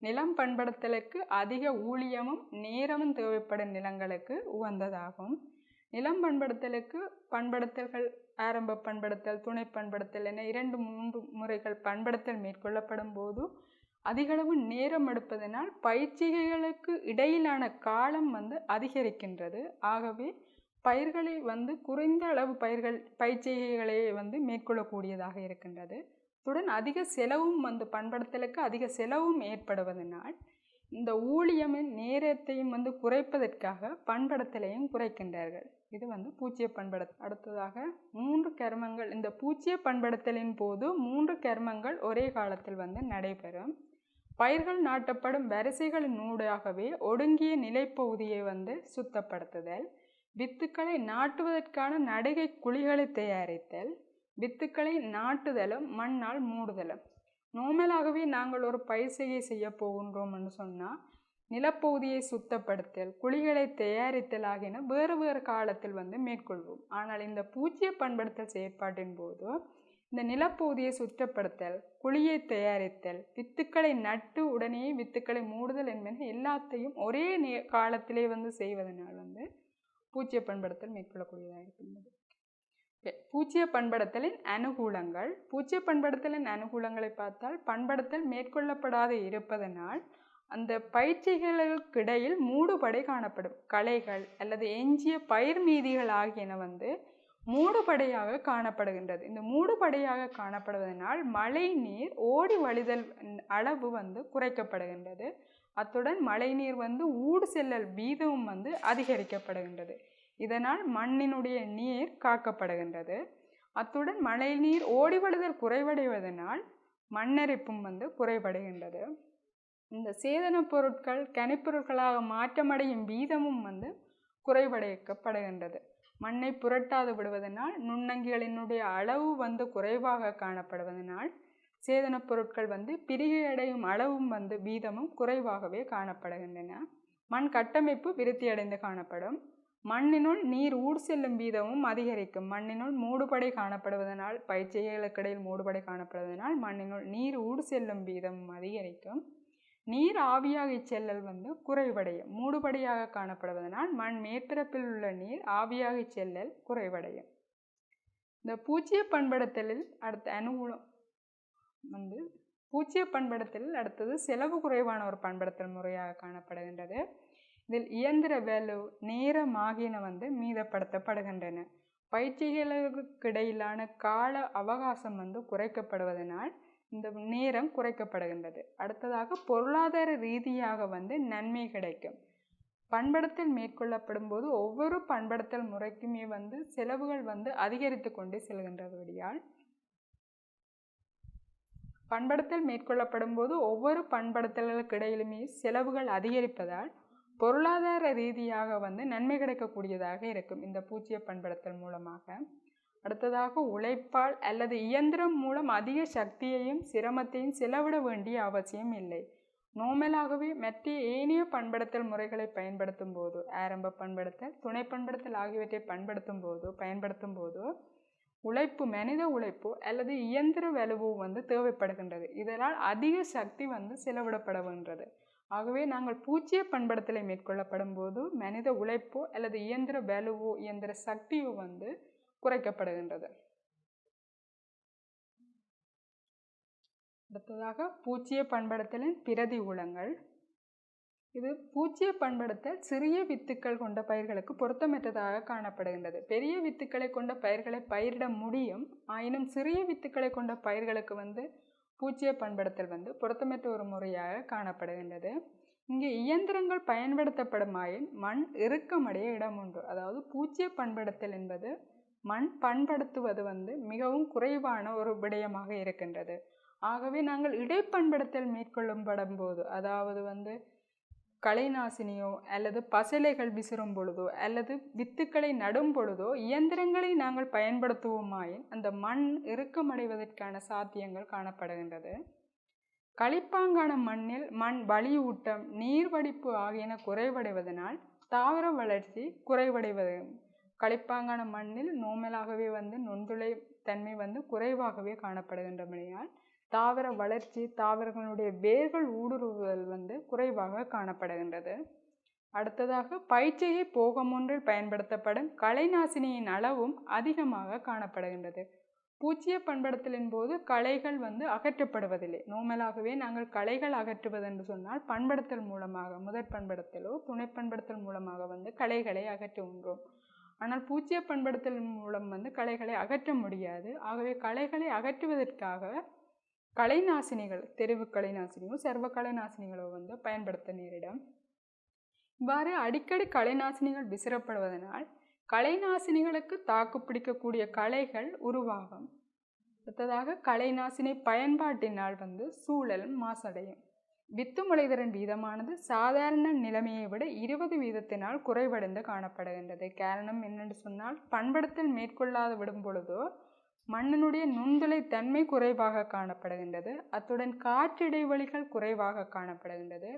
நிலம் பண்படுத்தலுக்கு அதிக ஊழியமும் நேரமும் தேவைப்படும் நிலங்களுக்கு உகந்ததாகும். நிலம் பண்படுத்தலுக்கு பண்படுத்தல்கள் ஆரம்ப பண்படுத்தல், துணை பண்படுத்தல் என 2-3 முறைகள் பண்படுத்தல் மேற்கொள்ளப்படும் போது அதிகளவு நேரம் எடுப்பதனால் பயிற்சிகைகளுக்கு இடையிலான காலம் அதிகரிக்கின்றது. ஆகவே பயிர்களை குறைந்த அளவு பயிற்சிகைகளை மேற்கொள்ளக்கூடியதாக இருக்கின்றது. அத்துடன் அதிக செலவும் பண்படுத்தலுக்கு அதிக செலவும் ஏற்படுவதனால் இந்த ஊழியமின் நேரத்தையும் குறைப்பதற்காக பண்படுத்தலையும் குறைக்கின்றார்கள். இது பூச்சிய பண்படுத்தல். அடுத்ததாக 3 கர்மங்கள். இந்த பூச்சிய பண்படுத்தலின் போது 3 கர்மங்கள் ஒரே காலத்தில் நடைபெறும். பயிர்கள் நாட்டப்படும் வரிசைகளின் ஊடாகவே ஒடுங்கிய நிலைப்பகுதியை சுத்தப்படுத்துதல், வித்துக்களை நாட்டுவதற்கான நடுகை குழிகளை தயாரித்தல், வித்துக்களை நாட்டுதலும் மண்ணால் மூடுதலும். நோமலாகவே நாங்கள் ஒரு பயிர் செய்ய போகின்றோம் என்று சொன்னால் நிலப்பகுதியை சுத்தப்படுத்தல், குழிகளை தயாரித்தல் ஆகியன வேறு வேறு காலத்தில் மேற்கொள்வோம். ஆனால் இந்த பூச்சிய பண்படுத்தல் செயற்பாட்டின் போது இந்த நிலப்பகுதியை சுத்தப்படுத்தல், குழியை தயாரித்தல், வித்துக்களை நட்டு உடனே வித்துக்களை மூடுதல் என்பது எல்லாத்தையும் ஒரே காலத்திலே செய்வதனால் பூச்சிய பண்படுத்தல் மேற்கொள்ளக்கூடியதாக இருக்கின்றது. பூச்சிய பண்படுத்தலின் அனுகூலங்கள். பூச்சிய பண்படுத்தலின் அனுகூலங்களை பார்த்தால், பண்படுத்தல் மேற்கொள்ளப்படாது இருப்பதனால் அந்த பயிற்சிகளுக்கிடையில் மூடுபடை காணப்படும். களைகள் அல்லது எஞ்சிய பயிர் மீதிகள் ஆகியன மூடுபடையாக காணப்படுகின்றது. இந்த மூடுபடையாக காணப்படுவதனால் மழை நீர் ஓடி வழிதல் அளவு குறைக்கப்படுகின்றது. அத்துடன் மழை நீர் ஊடு செல்லல் வீதமும் அதிகரிக்கப்படுகின்றது. இதனால் மண்ணினுடைய நீர் காக்கப்படுகின்றது. அத்துடன் மழை நீர் ஓடி வழிதல் குறைவடைவதனால் மண்ணெரிப்பும் குறைவடைகின்றது. இந்த சேதன பொருட்கள் கனிப்பொருட்களாக மாற்றமடையும் வீதமும் குறைவடைக்கப்படுகின்றது. மண்ணை புரட்டாது விடுவதனால் நுண்ணங்கிகளினுடைய அளவு குறைவாக காணப்படுவதனால் சேதன பொருட்கள் பிரிகையடையும் அளவும் வீதமும் குறைவாகவே காணப்படுகின்றன. மண் கட்டமைப்பு விருத்தியடைந்து காணப்படும். மண்ணினுள் நீர் ஊடு செல்லும் வீதமும் அதிகரிக்கும். மண்ணினுள் மூடுபடை காணப்படுவதனால், பயிற்சிகளுக்கிடையில் மூடுபடை காணப்படுவதனால் மண்ணினுள் நீர் ஊடு செல்லும் வீதமும் அதிகரிக்கும். நீர் ஆவியாகி செல்லல் குறைவடையும். மூடுபடியாக காணப்படுவதனால் மண் மேற்பரப்பில் உள்ள நீர் ஆவியாகி செல்லல் குறைவடையும். இந்த பூச்சிய பண்படுத்தலில் அடுத்த அனுகூலம் பூச்சிய பண்படுத்தலில் அடுத்தது செலவு குறைவான ஒரு பண்படுத்தல் முறையாக காணப்படுகின்றது. இதில் இயந்திர வேலை, நேரம் ஆகியன மீதப்படுத்தப்படுகின்றன. பயிற்சிகளுக்கிடையிலான கால அவகாசம் குறைக்கப்படுவதனால் இந்த நேரம் குறைக்கப்படுகின்றது. அடுத்ததாக பொருளாதார ரீதியாக நன்மை கிடைக்கும். பண்படுத்தல் மேற்கொள்ளப்படும் போது ஒவ்வொரு பண்படுத்தல் முறைக்குமே செலவுகள் அதிகரித்து கொண்டே செல்கின்றபடியால் பண்படுத்தல் மேற்கொள்ளப்படும் போது ஒவ்வொரு பண்படுத்தல்களுக்கு இடையிலுமே செலவுகள் அதிகரிப்பதால் பொருளாதார ரீதியாக நன்மை கிடைக்கக்கூடியதாக இருக்கும் இந்த பூச்சிய பண்படுத்தல் மூலமாக. அடுத்ததாக உழைப்பால் அல்லது இயந்திரம் மூலம் அதிக சக்தியையும் சிரமத்தையும் செலவிட வேண்டிய அவசியம் இல்லை. நோமலாகவே மற்ற ஏனைய பண்படுத்தல் முறைகளை பயன்படுத்தும் போது, ஆரம்ப பண்படுத்தல், துணை பண்படுத்தல் ஆகியவற்றை பயன்படுத்தும் போது உழைப்பு, மனித உழைப்பு அல்லது இயந்திர வலுவோ தேவைப்படுகின்றது. இதனால் அதிக சக்தி செலவிடப்படுகின்றது. ஆகவே நாங்கள் பூச்சிய பண்படுத்தலை மேற்கொள்ளப்படும் போது மனித உழைப்போ அல்லது இயந்திர வலுவோ இயந்திர சக்தியோ குறைக்கப்படுகின்றது. அடுத்ததாக பூச்சிய பண்படுத்தலின் பிரதிகூலங்கள். இது பூச்சிய பண்படுத்தல் சிறிய வித்துக்கள் கொண்ட பயிர்களுக்கு பொருத்தமற்றதாக காணப்படுகின்றது. பெரிய வித்துக்களை கொண்ட பயிர்களை பயிரிட முடியும், ஆயினும் சிறிய வித்துக்களை கொண்ட பயிர்களுக்கு பூச்சிய பண்படுத்தல் பொருத்தமற்ற ஒரு முறையாக காணப்படுகின்றது. இங்கே இயந்திரங்கள் பயன்படுத்தப்படுமாயின் மண் இறுக்கமடைய இடம் உண்டு. அதாவது பூச்சிய பண்படுத்தல் என்பது மண் பண்படுத்துவது மிகவும் குறைவான ஒரு விடயமாக இருக்கின்றது. ஆகவே நாங்கள் இடைப்பண்படுத்தல் மேற்கொள்ளும் போது, அதாவது களைநாசினியோ அல்லது பசலைகள் விசிறும் பொழுதோ அல்லது வித்துக்களை நடும் பொழுதோ இயந்திரங்களை நாங்கள் பயன்படுத்துவோமாயின் அந்த மண் இறுக்கமடைவதற்கான சாத்தியங்கள் காணப்படுகின்றது. களிப்பாங்கான மண்ணில் மண் வலியூட்டம், நீர் வடிப்பு ஆகியன குறைவடைவதனால் தாவர வளர்ச்சி குறைவடைவது. களிப்பாங்கான மண்ணில் நோமலாகவே நுண்துளை தன்மை குறைவாகவே காணப்படுகின்றமையால் தாவர வளர்ச்சி, தாவரங்களுடைய வேர்கள் ஊடுருவுதல் குறைவாக காணப்படுகின்றது. அடுத்ததாக பயிற்சியை போகம் ஒன்றில் பயன்படுத்தப்படும் களைநாசினியின் அளவும் அதிகமாக காணப்படுகின்றது. பூச்சிய பண்படுத்தலின் போது களைகள் அகற்றப்படுவதில்லை. நோமலாகவே நாங்கள் களைகள் அகற்றுவது என்று சொன்னால் பண்படுத்தல் மூலமாக, முதற் பண்படுத்தலோ துணை பண்படுத்தல் மூலமாக களைகளை அகற்றுகின்றோம். ஆனால் பூச்சிய பண்படுத்தல் மூலம் களைகளை அகற்ற முடியாது. ஆகவே களைகளை அகற்றுவதற்காக களைநாசினிகள், தெரிவு களைநாசினியோ சர்வ களைநாசினிகளோ பயன்படுத்த நேரிடும். இவ்வாறு அடிக்கடி களைநாசினிகள் விசிறப்படுவதனால் களைநாசினிகளுக்கு தாக்கு பிடிக்கக்கூடிய களைகள் உருவாகும். அடுத்ததாக களைநாசினி பயன்பாட்டினால் சூழல் மாசடையும். வித்து முளைதிறன் வீதமானது சாதாரண நிலைமையை விட 20 வீதத்தினால் குறைவடைந்து காணப்படுகின்றது. காரணம் என்னென்று சொன்னால், பண்படுத்தல் மேற்கொள்ளாது விடும் பொழுதோ மண்ணினுடைய நுண்துளை தன்மை குறைவாக காணப்படுகின்றது. அத்துடன் காற்றிடைவெளிகள் குறைவாக காணப்படுகின்றது.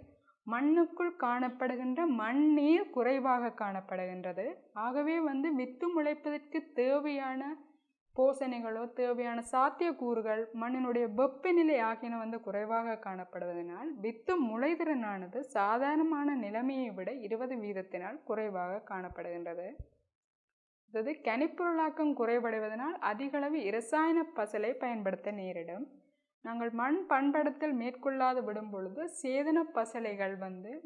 மண்ணுக்குள் காணப்படுகின்ற மண் நீர் குறைவாக காணப்படுகின்றது. ஆகவே வித்து முளைப்பதற்கு தேவையான போசனைகளோ தேவையான சாத்தியக்கூறுகள், மண்ணினுடைய வெப்பநிலை ஆகியன குறைவாக காணப்படுவதனால் வித்து முளைதிறனானது சாதாரணமான நிலைமையை விட 20 வீதத்தினால் குறைவாக காணப்படுகின்றது. அதாவது கனிப்பொருளாக்கம் குறைவடைவதனால் அதிகளவு இரசாயன பசலை பயன்படுத்த நேரிடும். நாங்கள் மண் பண்படுத்தல் மேற்கொள்ளாது விடும் பொழுது சேதன பசலைகள்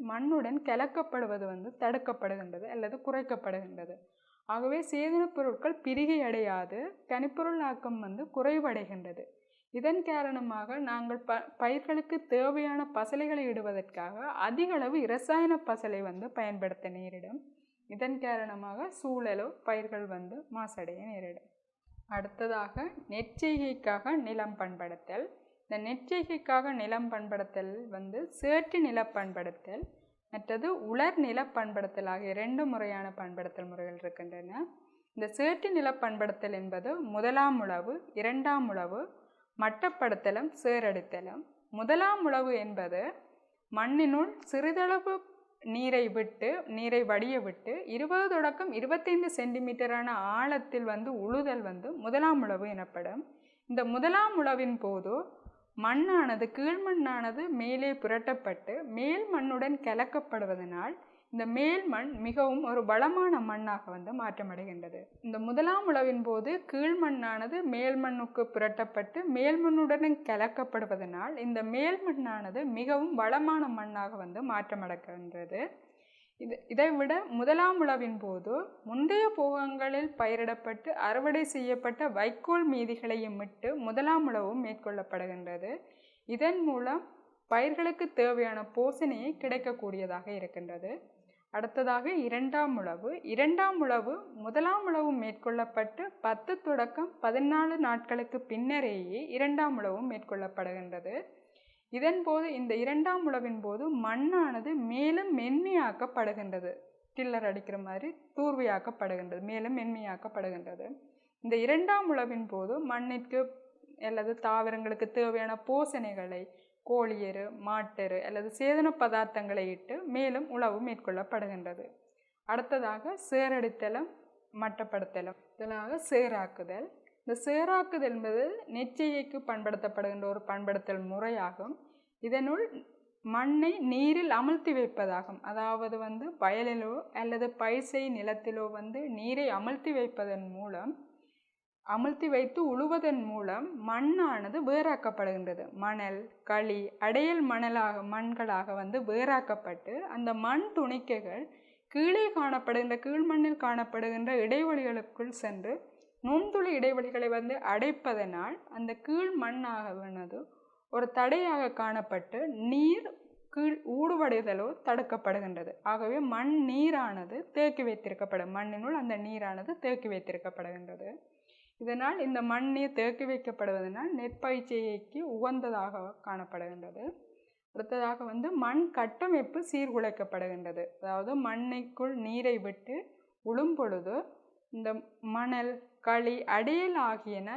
மண்ணுடன் கலக்கப்படுவது தடுக்கப்படுகின்றது அல்லது குறைக்கப்படுகின்றது. ஆகவே சேதன பொருட்கள் பிரிகை அடையாது கனிப்பொருளாக்கம் குறைவடைகின்றது. இதன் காரணமாக நாங்கள் பயிர்களுக்கு தேவையான பசலைகளை இடுவதற்காக அதிக அளவு இரசாயன பசலை பயன்படுத்த நேரிடும். இதன் காரணமாக சூழலோ பயிர்கள் மாசடைய நேரிடும். அடுத்ததாக நெற்செய்கைக்காக நிலம் பண்படுத்தல். இந்த நெற்செய்கைக்காக நிலம் பண்படுத்தல் சேற்று நில பண்படுத்தல் மற்றது உலர் நில பண்படுத்தல் ஆகிய 2 முறையான பண்படுத்தல் முறைகள் இருக்கின்றன. இந்த சேற்று நில பண்படுத்தல் என்பது முதலாம் உழவு, இரண்டாம் உழவு, மட்டப்படுத்தலும் சேரடித்தலும். முதலாம் உழவு என்பது மண்ணினுள் சிறிதளவு நீரை வடிய விட்டு 20 தொடக்கம் 25 சென்டிமீட்டரான ஆழத்தில் உழுதல் முதலாம் உழவு எனப்படும். இந்த முதலாம் உழவின் போது மண்ணானது கீழ்மண்ணானது மேலே புரட்டப்பட்டு மேல் மண்ணுடன் கலக்கப்படுவதனால் இந்த மேல் மண் மிகவும் ஒரு வளமான மண்ணாக மாற்றமடைகின்றது. இந்த முதலாம் உழவின் போது கீழ்மண்ணானது மேல் மண்ணுக்கு புரட்டப்பட்டு மேல் மண்ணுடன் கலக்கப்படுவதனால் இந்த மேல் மண்ணானது மிகவும் வளமான மண்ணாக மாற்றமடைகின்றது. இதைவிட முதலாம் உழவின் போது முந்தைய போகங்களில் பயிரிடப்பட்டு அறுவடை செய்யப்பட்ட வைக்கோல் மீதிகளையும் விட்டு முதலாம் உழவும் மேற்கொள்ளப்படுகின்றது. இதன் மூலம் பயிர்களுக்கு தேவையான போசனையை கிடைக்கக்கூடியதாக இருக்கின்றது. அடுத்ததாக இரண்டாம் உழவு. இரண்டாம் உழவு முதலாம் உழவு மேற்கொள்ளப்பட்டு 10 தொடக்கம் 14 நாட்களுக்கு பின்னரேயே இரண்டாம் உழவும் மேற்கொள்ளப்படுகின்றது. இதன் போது இந்த இரண்டாம் உழவின் போது மண்ணானது மேலும் மென்மையாக்கப்படுகின்றது. டில்லர் அடிக்கிற மாதிரி தூர்வையாக்கப்படுகின்றது, மேலும் மென்மையாக்கப்படுகின்றது. இந்த இரண்டாம் உழவின் போது மண்ணிற்கு அல்லது தாவரங்களுக்கு தேவையான போசனைகளை கோழியரு, மாட்டெரு அல்லது சேதன பதார்த்தங்களை இட்டு மேலும் உழவு மேற்கொள்ளப்படுகின்றது. அடுத்ததாக சேரடித்தலும் மட்டப்படுத்தலும். இதனாக சேராக்குதல். இந்த சேராக்குதல் என்பது நெற்செய்கைக்கு பயன்படுத்தப்படுகின்ற ஒரு பண்படுத்தல் முறையாகும். இதனுள் மண்ணை நீரில் அமிழ்த்தி வைப்பதாகும். அதாவது வயலிலோ அல்லது பயிர்செய் நிலத்திலோ நீரை அமிழ்த்தி வைப்பதன் மூலம் அமிழ்த்தி வைத்து உழுவதன் மூலம் மண்ணானது வேறாக்கப்படுகின்றது. மணல், களி, அடையல் மண்களாக வந்து வேறாக்கப்பட்டு அந்த மண் துணிக்கைகள் கீழே காணப்படுகின்ற கீழ்மண்ணில் காணப்படுகின்ற இடைவெளிகளுக்குள் சென்று நுண்துளி இடைவெளிகளை வந்து அடைப்பதனால் அந்த கீழ் மண்ணாகவது ஒரு தடையாக காணப்பட்டு நீர் கீழ் ஊடுவடைதலோ தடுக்கப்படுகின்றது. ஆகவே மண் நீரானது தேக்கி வைத்திருக்கப்படும், மண்ணினுள் அந்த நீரானது தேக்கி வைத்திருக்கப்படுகின்றது. இதனால் இந்த மண் நீர் தேக்கி வைக்கப்படுவதனால் நெற்பயிற்சிக்கு உகந்ததாக காணப்படுகின்றது. அடுத்ததாக வந்து மண் கட்டமைப்பு சீர்குலைக்கப்படுகின்றது. அதாவது மண்ணுக்குள் நீரை விட்டு உழும் பொழுது இந்த மணல், களி, அடையல் ஆகியன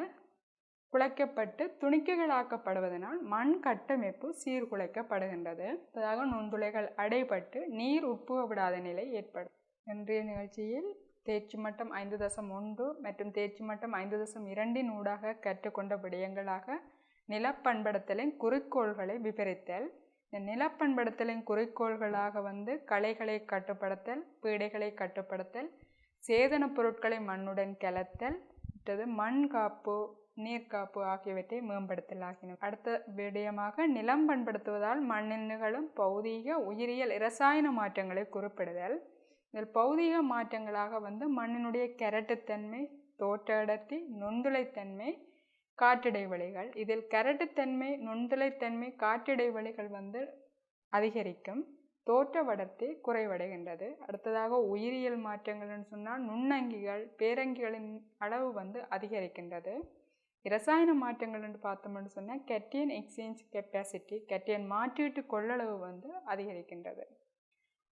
குலைக்கப்பட்டு துணிக்கைகளாக்கப்படுவதனால் மண் கட்டமைப்பு சீர்குலைக்கப்படுகின்றது. அதாக நுண்துளைகள் அடைபட்டு நீர் உட்புக விடாத நிலை ஏற்படும். இன்றைய நிகழ்ச்சியில் தேர்ச்சி மட்டம் 5.1 மற்றும் தேர்ச்சி மட்டம் 5.2 ஊடாக கற்றுக்கொண்ட விடயங்களாக நிலப்பண்படுத்தலின் குறிக்கோள்களை விவரித்தல். இந்த நிலப்பண்படுத்தலின் குறிக்கோள்களாக வந்து களைகளை கட்டுப்படுத்தல், பீடைகளை கட்டுப்படுத்தல், சேதன பொருட்களை மண்ணுடன் கலத்தல், மற்றது மண் காப்பு, நீர்காப்பு ஆகியவற்றை மேம்படுத்தல் ஆகின. அடுத்த விடயமாக நிலம் பண்படுத்துவதால் மண்ணில் நிகழும் பௌதீக, உயிரியல், இரசாயன மாற்றங்களை குறிப்பிடுதல். இதில் பௌதீக மாற்றங்களாக வந்து மண்ணினுடைய கரட்டுத்தன்மை, தோற்ற அடர்த்தி, நுண்துளைத்தன்மை, காற்றிடைவெளிகள். இதில் கரட்டுத்தன்மை, நுண்துளைத்தன்மை, காற்றிடைவெளிகள் வந்து அதிகரிக்கும், தோற்ற வடர்த்தி குறைவடைகின்றது. அடுத்ததாக உயிரியல் மாற்றங்கள்னு சொன்னால் நுண்ணங்கிகள், பேரங்கிகளின் அளவு வந்து அதிகரிக்கின்றது. இரசாயன மாற்றங்கள் என்று பார்த்தோம்னு சொன்னால் கேட்டையன் எக்ஸ்சேஞ்ச் கெப்பாசிட்டி, கேட்டையன் மாற்றீட்டு கொள்ளளவு வந்து அதிகரிக்கின்றது.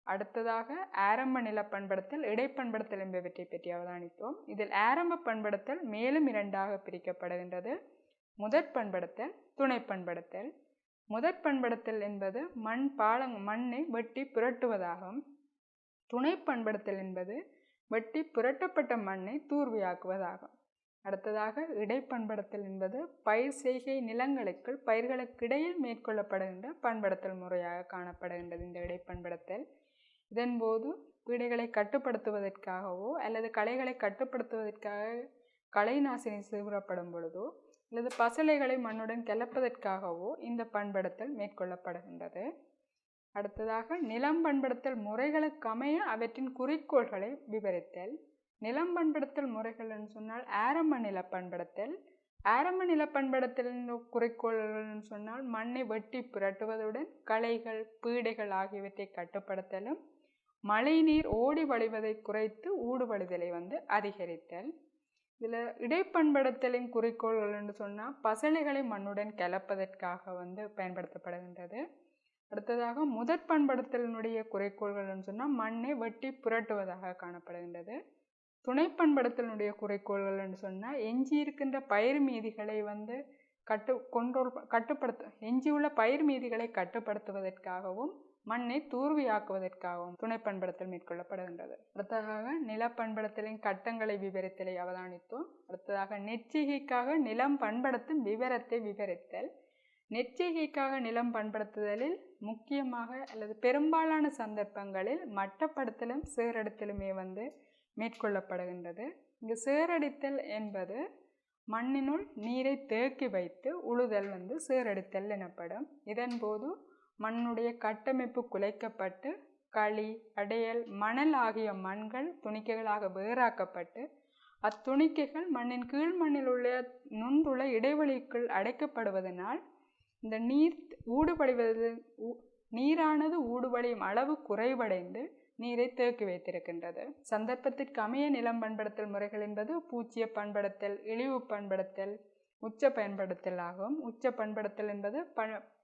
அடுத்ததாக ஆரம்ப நில பண்படுத்தல், இடைப்பண்படுத்தல் என்பவற்றை பற்றி அவதானித்தோம். இதில் ஆரம்ப பண்படுத்தல் மேலும் 2ஆக பிரிக்கப்படுகின்றது. முதற் பண்படுத்தல், துணை பண்படுத்தல். முதற் பண்படுத்தல் என்பது மண்ணை வெட்டி புரட்டுவதாகும். துணை பண்படுத்தல் என்பது வெட்டி புரட்டப்பட்ட மண்ணை தூர்வியாக்குவதாகும். அடுத்ததாக இடைப்பண்படுத்தல் என்பது பயிர் செய்கை நிலங்களுக்குள் பயிர்களுக்கிடையில் மேற்கொள்ளப்படுகின்ற பண்படுத்தல் முறையாக காணப்படுகின்றது. இந்த இடைப்பண்படுத்தல் இதன்போது பீடைகளை கட்டுப்படுத்துவதற்காகவோ அல்லது களைகளை கட்டுப்படுத்துவதற்காக களை நாசினி சீவிரப்படும் பொழுதோ அல்லது பசலைகளை மண்ணுடன் கலப்பதற்காகவோ இந்த பண்படுத்தல் மேற்கொள்ளப்படுகின்றது. அடுத்ததாக நிலம் பண்படுத்தல் முறைகளுக்கு அமைய அவற்றின் குறிக்கோள்களை விவரித்தல். நிலம் பண்படுத்தல் முறைகள் என்று சொன்னால் ஆரம்ப நில பண்படுத்தல். ஆரம்ப நில பண்படுத்தலின் குறிக்கோள்கள் சொன்னால் மண்ணை வெட்டி புரட்டுவதுடன் களைகள், பீடைகள் ஆகியவற்றை கட்டுப்படுத்தலும், மழை நீர் ஓடி வழிவதை குறைத்து ஊடுவழிதலை வந்து அதிகரித்தல். இதில் இடைப்பண்படுத்தலின் குறிக்கோள்கள் என்று சொன்னால் பசலைகளை மண்ணுடன் கலப்பதற்காக வந்து பயன்படுத்தப்படுகின்றது. அடுத்ததாக முதற் பண்படுத்தலினுடைய குறிக்கோள்கள் என்று சொன்னால் மண்ணை வெட்டி புரட்டுவதாக காணப்படுகின்றது. துணை பண்படுத்தலினுடைய குறிக்கோள்கள் என்று சொன்னால் எஞ்சியிருக்கின்ற பயிர் மீதிகளை வந்து எஞ்சியுள்ள பயிர் மீதிகளை கட்டுப்படுத்துவதற்காகவும் மண்ணை தூர்வியாக்குவதற்காகவும் துணை பண்படுத்தல் மேற்கொள்ளப்படுகின்றது. அடுத்ததாக நிலப்பண்படுத்தலின் கட்டங்களை விவரித்தலை அவதானித்தோம். அடுத்ததாக நெற்செய்கைக்காக நிலம் பண்படுத்தும் விவரத்தை விவரித்தல். நெற்செய்கைக்காக நிலம் பண்படுத்துதலில் முக்கியமாக அல்லது பெரும்பாலான சந்தர்ப்பங்களில் மட்டப்படுத்தலும் சேரடித்தலுமே வந்து மேற்கொள்ளப்படுகின்றது. இங்கு சேரடித்தல் என்பது மண்ணினுள் நீரை தேக்கி வைத்து உழுதல் வந்து சேரடித்தல் எனப்படும். இதன்போது மண்ணுடைய கட்டமைப்பு குலைக்கப்பட்டு களி, அடையல், மணல் ஆகிய மண்கள் துணிக்கைகளாக வேறாக்கப்பட்டு அத்துணிக்கைகள் மண்ணின் கீழ் மண்ணில் உள்ள நுண்துளை இடைவெளிக்குள் அடைக்கப்படுவதனால் இந்த நீரானது ஊடுவழியும் அளவு குறைவடைந்து நீரை தேக்கி வைத்திருக்கின்றது. சந்தர்ப்பத்திற்கு அமைய நிலம் பண்படுத்தல் முறைகள் என்பது பூச்சிய பண்படுத்தல், இழிவு பண்படுத்தல், உச்ச பயன்படுத்தல் ஆகும். உச்ச பண்படுத்தல் என்பது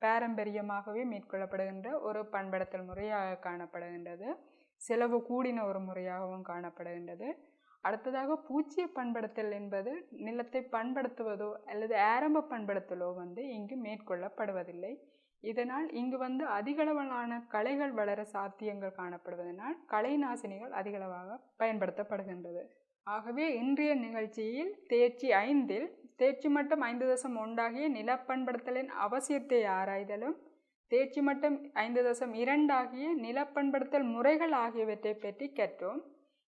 பாரம்பரியமாகவே மேற்கொள்ளப்படுகின்ற ஒரு பண்படுத்தல் முறையாக காணப்படுகின்றது. செலவு கூடின ஒரு முறையாகவும் காணப்படுகின்றது. அடுத்ததாக பூச்சிய பண்படுத்தல் என்பது நிலத்தை பண்படுத்துவதோ அல்லது ஆரம்ப பண்படுத்தலோ வந்து இங்கு மேற்கொள்ளப்படுவதில்லை. இதனால் இங்கு வந்து அதிகளவிலான களைகள் வளர சாத்தியங்கள் காணப்படுவதனால் களை நாசினிகள் அதிகளவாக பயன்படுத்தப்படுகின்றது. ஆகவே இன்றைய நிகழ்ச்சியில் தேர்ச்சி 5இல் தேர்ச்சி மட்டம் 5.1 நிலப்பண்படுத்தலின் அவசியத்தை ஆராய்தலும், தேர்ச்சி மட்டம் 5.2 நிலப்பண்படுத்தல் முறைகள் ஆகியவற்றை பற்றி கற்றோம்.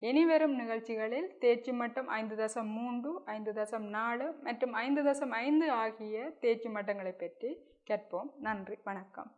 இனிவரும் நிகழ்ச்சிகளில் தேர்ச்சி மட்டம் 5.3, 5.4 மற்றும் 5.5 ஆகிய தேர்ச்சி மட்டங்களை பற்றி கற்போம். நன்றி, வணக்கம்.